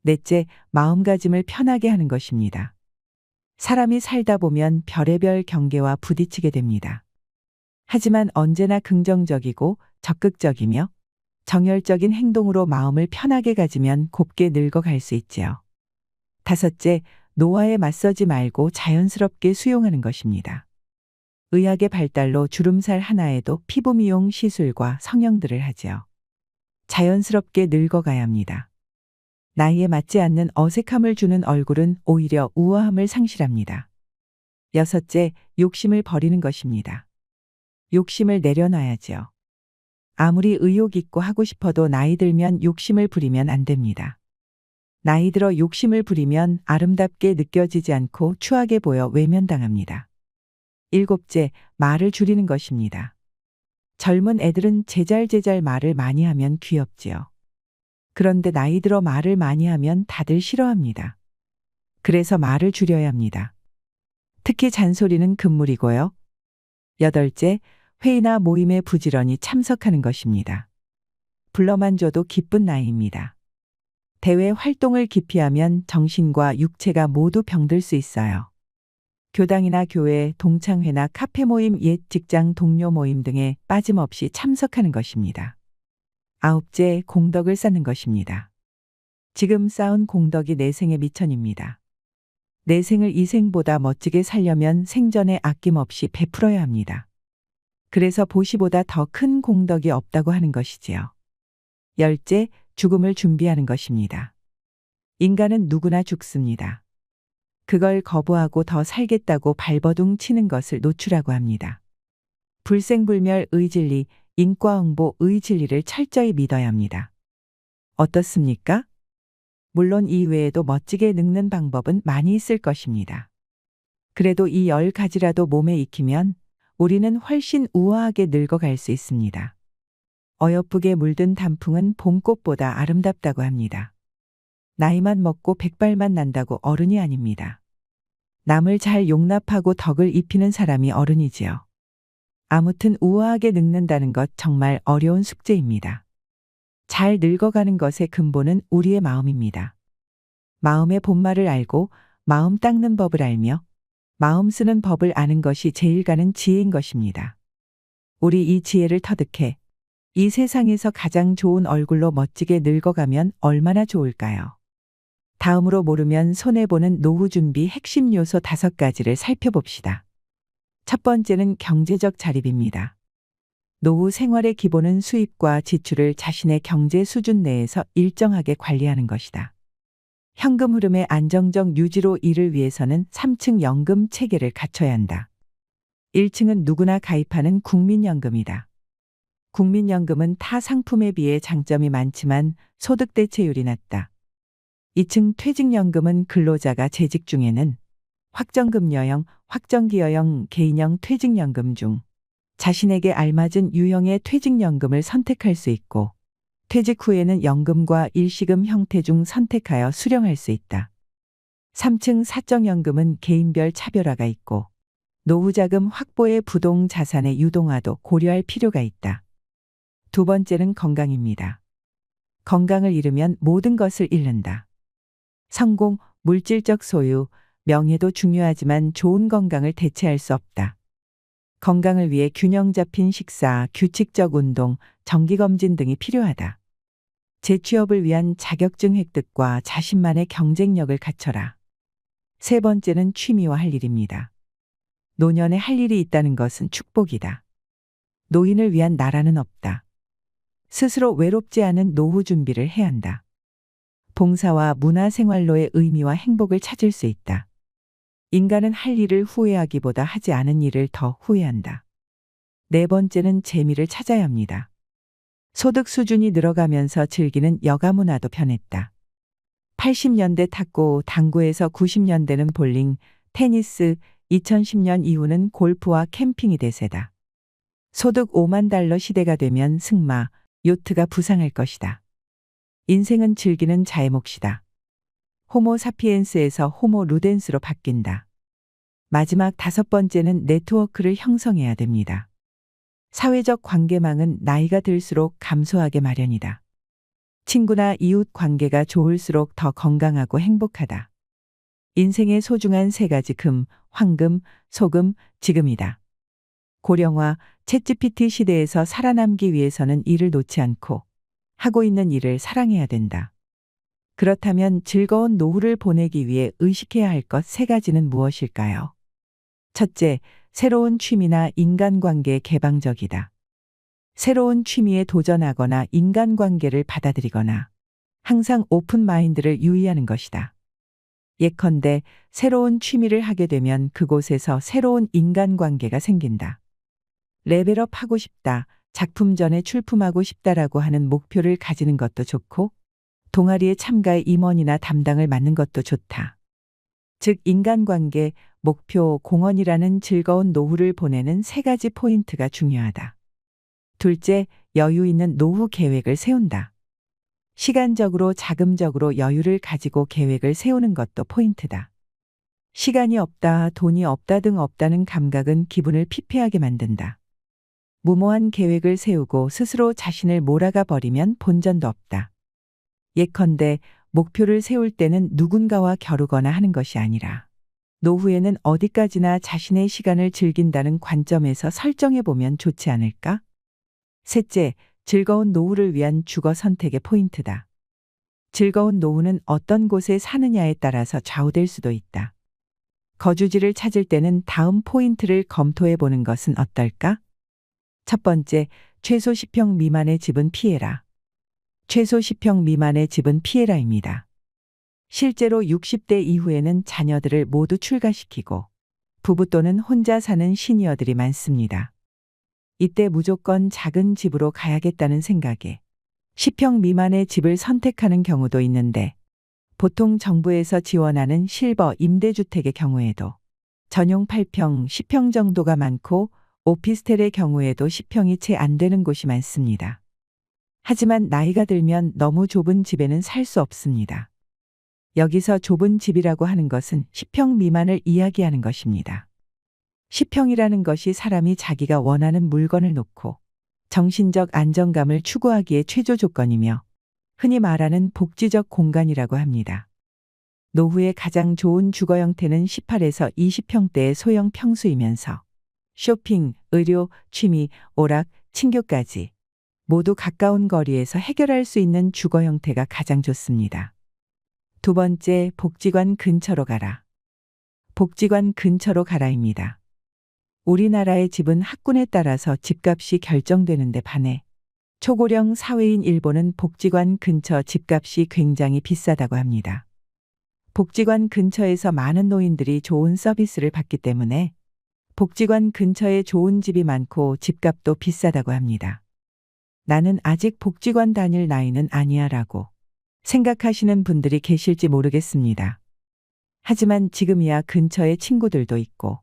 Speaker 2: 넷째, 마음가짐을 편하게 하는 것입니다. 사람이 살다 보면 별의별 경계와 부딪히게 됩니다. 하지만 언제나 긍정적이고 적극적이며 정열적인 행동으로 마음을 편하게 가지면 곱게 늙어갈 수 있지요. 다섯째, 노화에 맞서지 말고 자연스럽게 수용하는 것입니다. 의학의 발달로 주름살 하나에도 피부 미용 시술과 성형들을 하지요. 자연스럽게 늙어가야 합니다. 나이에 맞지 않는 어색함을 주는 얼굴은 오히려 우아함을 상실합니다. 여섯째, 욕심을 버리는 것입니다. 욕심을 내려놔야지요. 아무리 의욕 있고 하고 싶어도 나이 들면 욕심을 부리면 안 됩니다. 나이 들어 욕심을 부리면 아름답게 느껴지지 않고 추하게 보여 외면당합니다. 일곱째, 말을 줄이는 것입니다. 젊은 애들은 제잘제잘 말을 많이 하면 귀엽지요. 그런데 나이 들어 말을 많이 하면 다들 싫어합니다. 그래서 말을 줄여야 합니다. 특히 잔소리는 금물이고요. 여덟째, 회의나 모임에 부지런히 참석하는 것입니다. 불러만 줘도 기쁜 나이입니다. 대외 활동을 기피하면 정신과 육체가 모두 병들 수 있어요. 교당이나 교회, 동창회나 카페 모임, 옛 직장 동료 모임 등에 빠짐없이 참석하는 것입니다. 아홉째, 공덕을 쌓는 것입니다. 지금 쌓은 공덕이 내 생의 미천입니다. 내 생을 이 생보다 멋지게 살려면 생전에 아낌없이 베풀어야 합니다. 그래서 보시보다 더 큰 공덕이 없다고 하는 것이지요. 열째, 죽음을 준비하는 것입니다. 인간은 누구나 죽습니다. 그걸 거부하고 더 살겠다고 발버둥 치는 것을 노추라고 합니다. 불생불멸 의진리, 인과응보 의진리를 철저히 믿어야 합니다. 어떻습니까? 물론 이 외에도 멋지게 늙는 방법은 많이 있을 것입니다. 그래도 이 10가지라도 몸에 익히면 우리는 훨씬 우아하게 늙어갈 수 있습니다. 어여쁘게 물든 단풍은 봄꽃보다 아름답다고 합니다. 나이만 먹고 백발만 난다고 어른이 아닙니다. 남을 잘 용납하고 덕을 입히는 사람이 어른이지요. 아무튼 우아하게 늙는다는 것 정말 어려운 숙제입니다. 잘 늙어가는 것의 근본은 우리의 마음입니다. 마음의 본말을 알고 마음 닦는 법을 알며 마음 쓰는 법을 아는 것이 제일 가는 지혜인 것입니다. 우리 이 지혜를 터득해 이 세상에서 가장 좋은 얼굴로 멋지게 늙어가면 얼마나 좋을까요? 다음으로 모르면 손해보는 노후 준비 핵심 요소 5가지를 살펴봅시다. 첫 번째는 경제적 자립입니다. 노후 생활의 기본은 수입과 지출을 자신의 경제 수준 내에서 일정하게 관리하는 것이다. 현금 흐름의 안정적 유지로 이를 위해서는 3층 연금 체계를 갖춰야 한다. 1층은 누구나 가입하는 국민연금이다. 국민연금은 타 상품에 비해 장점이 많지만 소득 대체율이 낮다. 2층 퇴직연금은 근로자가 재직 중에는 확정급여형, 확정기여형, 개인형 퇴직연금 중 자신에게 알맞은 유형의 퇴직연금을 선택할 수 있고 퇴직 후에는 연금과 일시금 형태 중 선택하여 수령할 수 있다. 3층 사적연금은 개인별 차별화가 있고 노후자금 확보의 부동 자산의 유동화도 고려할 필요가 있다. 두 번째는 건강입니다. 건강을 잃으면 모든 것을 잃는다. 성공, 물질적 소유, 명예도 중요하지만 좋은 건강을 대체할 수 없다. 건강을 위해 균형 잡힌 식사, 규칙적 운동, 정기검진 등이 필요하다. 재취업을 위한 자격증 획득과 자신만의 경쟁력을 갖춰라. 세 번째는 취미와 할 일입니다. 노년에 할 일이 있다는 것은 축복이다. 노인을 위한 나라는 없다. 스스로 외롭지 않은 노후 준비를 해야 한다. 봉사와 문화생활로의 의미와 행복을 찾을 수 있다. 인간은 할 일을 후회하기보다 하지 않은 일을 더 후회한다. 네 번째는 재미를 찾아야 합니다. 소득 수준이 늘어가면서 즐기는 여가 문화도 변했다. 80년대 탁구, 당구에서 90년대는 볼링, 테니스, 2010년 이후는 골프와 캠핑이 대세다. 소득 5만 달러 시대가 되면 승마, 요트가 부상할 것이다. 인생은 즐기는 자의 몫이다. 호모 사피엔스에서 호모 루덴스로 바뀐다. 마지막 5번째는 네트워크를 형성해야 됩니다. 사회적 관계망은 나이가 들수록 감소하게 마련이다. 친구나 이웃 관계가 좋을수록 더 건강하고 행복하다. 인생의 소중한 3가지 금, 황금, 소금, 지금이다. 고령화, 챗GPT 시대에서 살아남기 위해서는 일을 놓지 않고 하고 있는 일을 사랑해야 된다. 그렇다면 즐거운 노후를 보내기 위해 의식해야 할 것 3가지는 무엇일까요? 첫째, 새로운 취미나 인간관계에 개방적이다. 새로운 취미에 도전하거나 인간관계를 받아들이거나 항상 오픈 마인드를 유의하는 것이다. 예컨대 새로운 취미를 하게 되면 그곳에서 새로운 인간관계가 생긴다. 레벨업 하고 싶다, 작품 전에 출품하고 싶다라고 하는 목표를 가지는 것도 좋고 동아리에 참가해 임원이나 담당을 맡는 것도 좋다. 즉 인간관계, 목표, 공헌이라는 즐거운 노후를 보내는 3가지 포인트가 중요하다. 둘째, 여유 있는 노후 계획을 세운다. 시간적으로 자금적으로 여유를 가지고 계획을 세우는 것도 포인트다. 시간이 없다, 돈이 없다 등 없다는 감각은 기분을 피폐하게 만든다. 무모한 계획을 세우고 스스로 자신을 몰아가 버리면 본전도 없다. 예컨대 목표를 세울 때는 누군가와 겨루거나 하는 것이 아니라 노후에는 어디까지나 자신의 시간을 즐긴다는 관점에서 설정해 보면 좋지 않을까? 셋째, 즐거운 노후를 위한 주거 선택의 포인트다. 즐거운 노후는 어떤 곳에 사느냐에 따라서 좌우될 수도 있다. 거주지를 찾을 때는 다음 포인트를 검토해 보는 것은 어떨까? 첫 번째, 최소 10평 미만의 집은 피해라. 최소 10평 미만의 집은 피해라입니다. 실제로 60대 이후에는 자녀들을 모두 출가시키고 부부 또는 혼자 사는 시니어들이 많습니다. 이때 무조건 작은 집으로 가야겠다는 생각에 10평 미만의 집을 선택하는 경우도 있는데 보통 정부에서 지원하는 실버 임대주택의 경우에도 전용 8평, 10평 정도가 많고 오피스텔의 경우에도 10평이 채 안 되는 곳이 많습니다. 하지만 나이가 들면 너무 좁은 집에는 살 수 없습니다. 여기서 좁은 집이라고 하는 것은 10평 미만을 이야기하는 것입니다. 10평이라는 것이 사람이 자기가 원하는 물건을 놓고 정신적 안정감을 추구하기에 최저 조건이며 흔히 말하는 복지적 공간이라고 합니다. 노후의 가장 좋은 주거 형태는 18에서 20평대의 소형 평수이면서 쇼핑, 의료, 취미, 오락, 친교까지 모두 가까운 거리에서 해결할 수 있는 주거 형태가 가장 좋습니다. 두 번째, 복지관 근처로 가라. 복지관 근처로 가라입니다. 우리나라의 집은 학군에 따라서 집값이 결정되는데 반해 초고령 사회인 일본은 복지관 근처 집값이 굉장히 비싸다고 합니다. 복지관 근처에서 많은 노인들이 좋은 서비스를 받기 때문에 복지관 근처에 좋은 집이 많고 집값도 비싸다고 합니다. 나는 아직 복지관 다닐 나이는 아니야 라고 생각하시는 분들이 계실지 모르겠습니다. 하지만 지금이야 근처에 친구들도 있고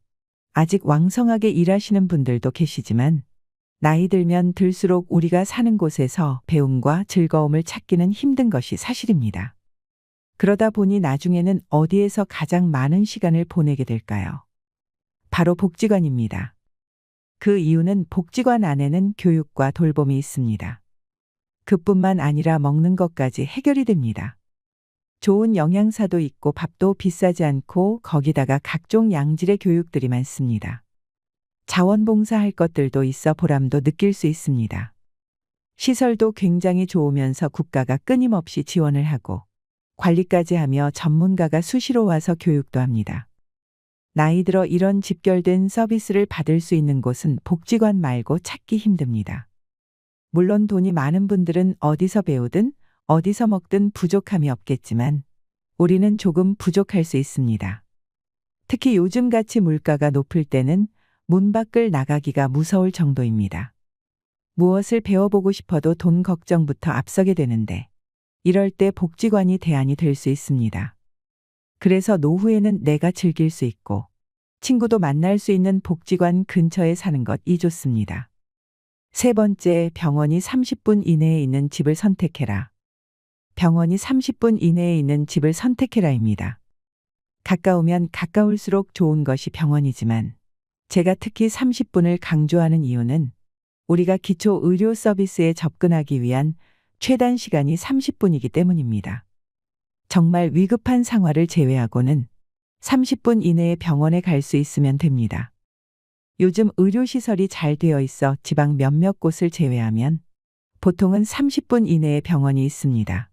Speaker 2: 아직 왕성하게 일하시는 분들도 계시지만 나이 들면 들수록 우리가 사는 곳에서 배움과 즐거움을 찾기는 힘든 것이 사실입니다. 그러다 보니 나중에는 어디에서 가장 많은 시간을 보내게 될까요? 바로 복지관입니다. 그 이유는 복지관 안에는 교육과 돌봄이 있습니다. 그뿐만 아니라 먹는 것까지 해결이 됩니다. 좋은 영양사도 있고 밥도 비싸지 않고 거기다가 각종 양질의 교육들이 많습니다. 자원봉사할 것들도 있어 보람도 느낄 수 있습니다. 시설도 굉장히 좋으면서 국가가 끊임없이 지원을 하고 관리까지 하며 전문가가 수시로 와서 교육도 합니다. 나이 들어 이런 집결된 서비스를 받을 수 있는 곳은 복지관 말고 찾기 힘듭니다. 물론 돈이 많은 분들은 어디서 배우든 어디서 먹든 부족함이 없겠지만 우리는 조금 부족할 수 있습니다. 특히 요즘같이 물가가 높을 때는 문 밖을 나가기가 무서울 정도입니다. 무엇을 배워보고 싶어도 돈 걱정부터 앞서게 되는데 이럴 때 복지관이 대안이 될 수 있습니다. 그래서 노후에는 내가 즐길 수 있고 친구도 만날 수 있는 복지관 근처에 사는 것이 좋습니다. 세 번째, 병원이 30분 이내에 있는 집을 선택해라. 병원이 30분 이내에 있는 집을 선택해라입니다. 가까우면 가까울수록 좋은 것이 병원이지만 제가 특히 30분을 강조하는 이유는 우리가 기초 의료 서비스에 접근하기 위한 최단 시간이 30분이기 때문입니다. 정말 위급한 상황을 제외하고는 30분 이내에 병원에 갈 수 있으면 됩니다. 요즘 의료시설이 잘 되어 있어 지방 몇몇 곳을 제외하면 보통은 30분 이내에 병원이 있습니다.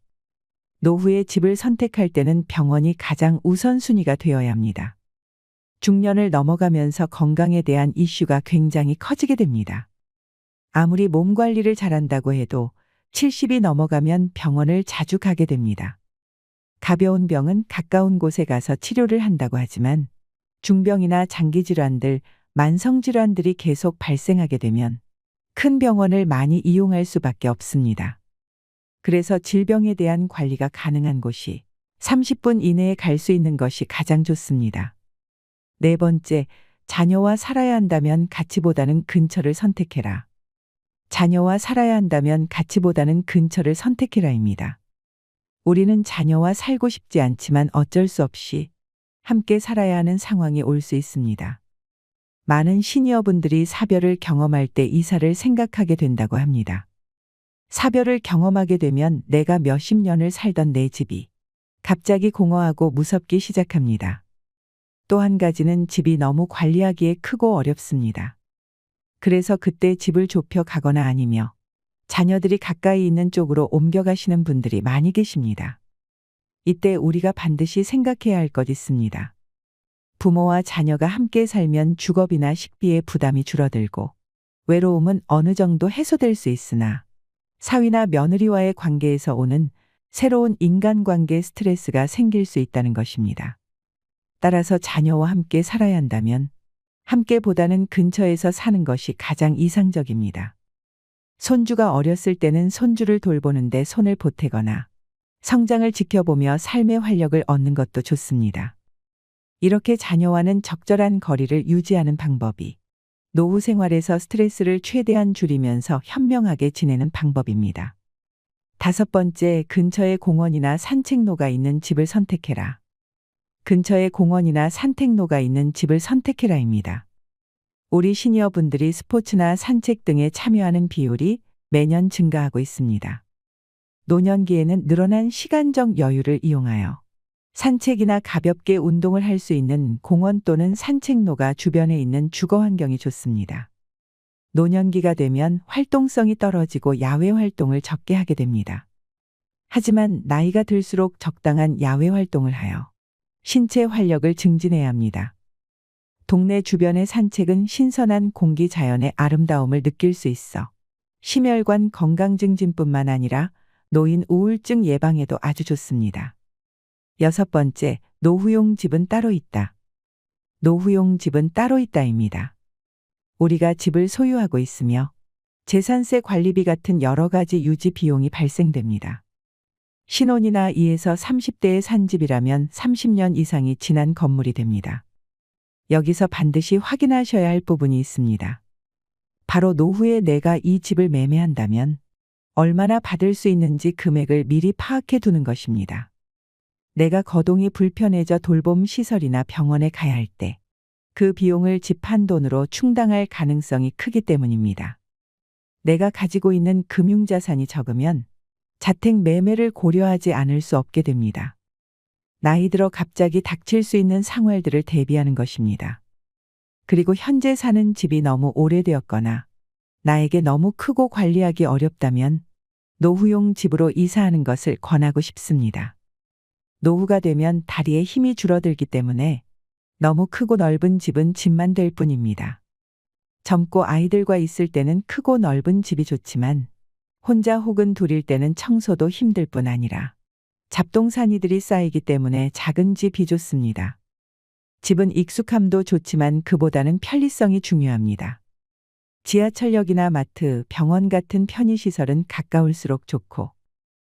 Speaker 2: 노후에 집을 선택할 때는 병원이 가장 우선순위가 되어야 합니다. 중년을 넘어가면서 건강에 대한 이슈가 굉장히 커지게 됩니다. 아무리 몸 관리를 잘한다고 해도 70이 넘어가면 병원을 자주 가게 됩니다. 가벼운 병은 가까운 곳에 가서 치료를 한다고 하지만 중병이나 장기질환들, 만성질환들이 계속 발생하게 되면 큰 병원을 많이 이용할 수밖에 없습니다. 그래서 질병에 대한 관리가 가능한 곳이 30분 이내에 갈 수 있는 것이 가장 좋습니다. 네 번째, 자녀와 살아야 한다면 가치보다는 근처를 선택해라. 자녀와 살아야 한다면 가치보다는 근처를 선택해라입니다. 우리는 자녀와 살고 싶지 않지만 어쩔 수 없이 함께 살아야 하는 상황이 올 수 있습니다. 많은 시니어분들이 사별을 경험할 때 이사를 생각하게 된다고 합니다. 사별을 경험하게 되면 내가 몇십 년을 살던 내 집이 갑자기 공허하고 무섭기 시작합니다. 또 한 가지는 집이 너무 관리하기에 크고 어렵습니다. 그래서 그때 집을 좁혀 가거나 아니며 자녀들이 가까이 있는 쪽으로 옮겨가시는 분들이 많이 계십니다. 이때 우리가 반드시 생각해야 할 것 있습니다. 부모와 자녀가 함께 살면 주거비나 식비의 부담이 줄어들고 외로움은 어느 정도 해소될 수 있으나 사위나 며느리와의 관계에서 오는 새로운 인간관계 스트레스가 생길 수 있다는 것입니다. 따라서 자녀와 함께 살아야 한다면 함께보다는 근처에서 사는 것이 가장 이상적입니다. 손주가 어렸을 때는 손주를 돌보는데 손을 보태거나 성장을 지켜보며 삶의 활력을 얻는 것도 좋습니다. 이렇게 자녀와는 적절한 거리를 유지하는 방법이 노후 생활에서 스트레스를 최대한 줄이면서 현명하게 지내는 방법입니다. 다섯 번째, 근처에 공원이나 산책로가 있는 집을 선택해라. 근처에 공원이나 산책로가 있는 집을 선택해라입니다. 우리 시니어분들이 스포츠나 산책 등에 참여하는 비율이 매년 증가하고 있습니다. 노년기에는 늘어난 시간적 여유를 이용하여 산책이나 가볍게 운동을 할 수 있는 공원 또는 산책로가 주변에 있는 주거 환경이 좋습니다. 노년기가 되면 활동성이 떨어지고 야외 활동을 적게 하게 됩니다. 하지만 나이가 들수록 적당한 야외 활동을 하여 신체 활력을 증진해야 합니다. 동네 주변의 산책은 신선한 공기 자연의 아름다움을 느낄 수 있어 심혈관 건강 증진뿐만 아니라 노인 우울증 예방에도 아주 좋습니다. 6번째, 노후용 집은 따로 있다. 노후용 집은 따로 있다입니다. 우리가 집을 소유하고 있으며 재산세 관리비 같은 여러 가지 유지 비용이 발생됩니다. 신혼이나 2에서 30대에 산 집이라면 30년 이상이 지난 건물이 됩니다. 여기서 반드시 확인하셔야 할 부분이 있습니다. 바로 노후에 내가 이 집을 매매한다면 얼마나 받을 수 있는지 금액을 미리 파악해 두는 것입니다. 내가 거동이 불편해져 돌봄 시설이나 병원에 가야 할 때 그 비용을 집 한 돈으로 충당할 가능성이 크기 때문입니다. 내가 가지고 있는 금융자산이 적으면 자택 매매를 고려하지 않을 수 없게 됩니다. 나이 들어 갑자기 닥칠 수 있는 상황들을 대비하는 것입니다. 그리고 현재 사는 집이 너무 오래되었거나 나에게 너무 크고 관리하기 어렵다면 노후용 집으로 이사하는 것을 권하고 싶습니다. 노후가 되면 다리에 힘이 줄어들기 때문에 너무 크고 넓은 집은 집만 될 뿐입니다. 젊고 아이들과 있을 때는 크고 넓은 집이 좋지만 혼자 혹은 둘일 때는 청소도 힘들 뿐 아니라 잡동사니들이 쌓이기 때문에 작은 집이 좋습니다. 집은 익숙함도 좋지만 그보다는 편리성이 중요합니다. 지하철역이나 마트, 병원 같은 편의시설은 가까울수록 좋고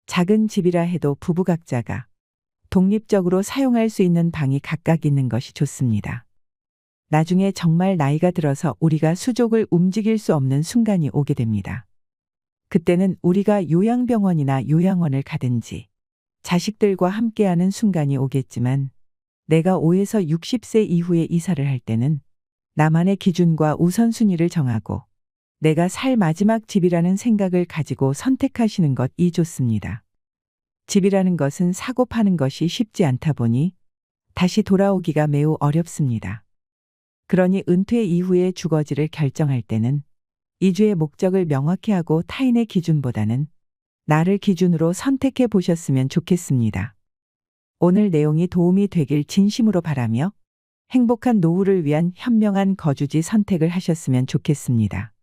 Speaker 2: 작은 집이라 해도 부부 각자가 독립적으로 사용할 수 있는 방이 각각 있는 것이 좋습니다. 나중에 정말 나이가 들어서 우리가 수족을 움직일 수 없는 순간이 오게 됩니다. 그때는 우리가 요양병원이나 요양원을 가든지 자식들과 함께하는 순간이 오겠지만 내가 5에서 60세 이후에 이사를 할 때는 나만의 기준과 우선순위를 정하고 내가 살 마지막 집이라는 생각을 가지고 선택하시는 것이 좋습니다. 집이라는 것은 사고 파는 것이 쉽지 않다 보니 다시 돌아오기가 매우 어렵습니다. 그러니 은퇴 이후에 주거지를 결정할 때는 이주의 목적을 명확히 하고 타인의 기준보다는 나를 기준으로 선택해 보셨으면 좋겠습니다. 오늘 내용이 도움이 되길 진심으로 바라며 행복한 노후를 위한 현명한 거주지 선택을 하셨으면 좋겠습니다.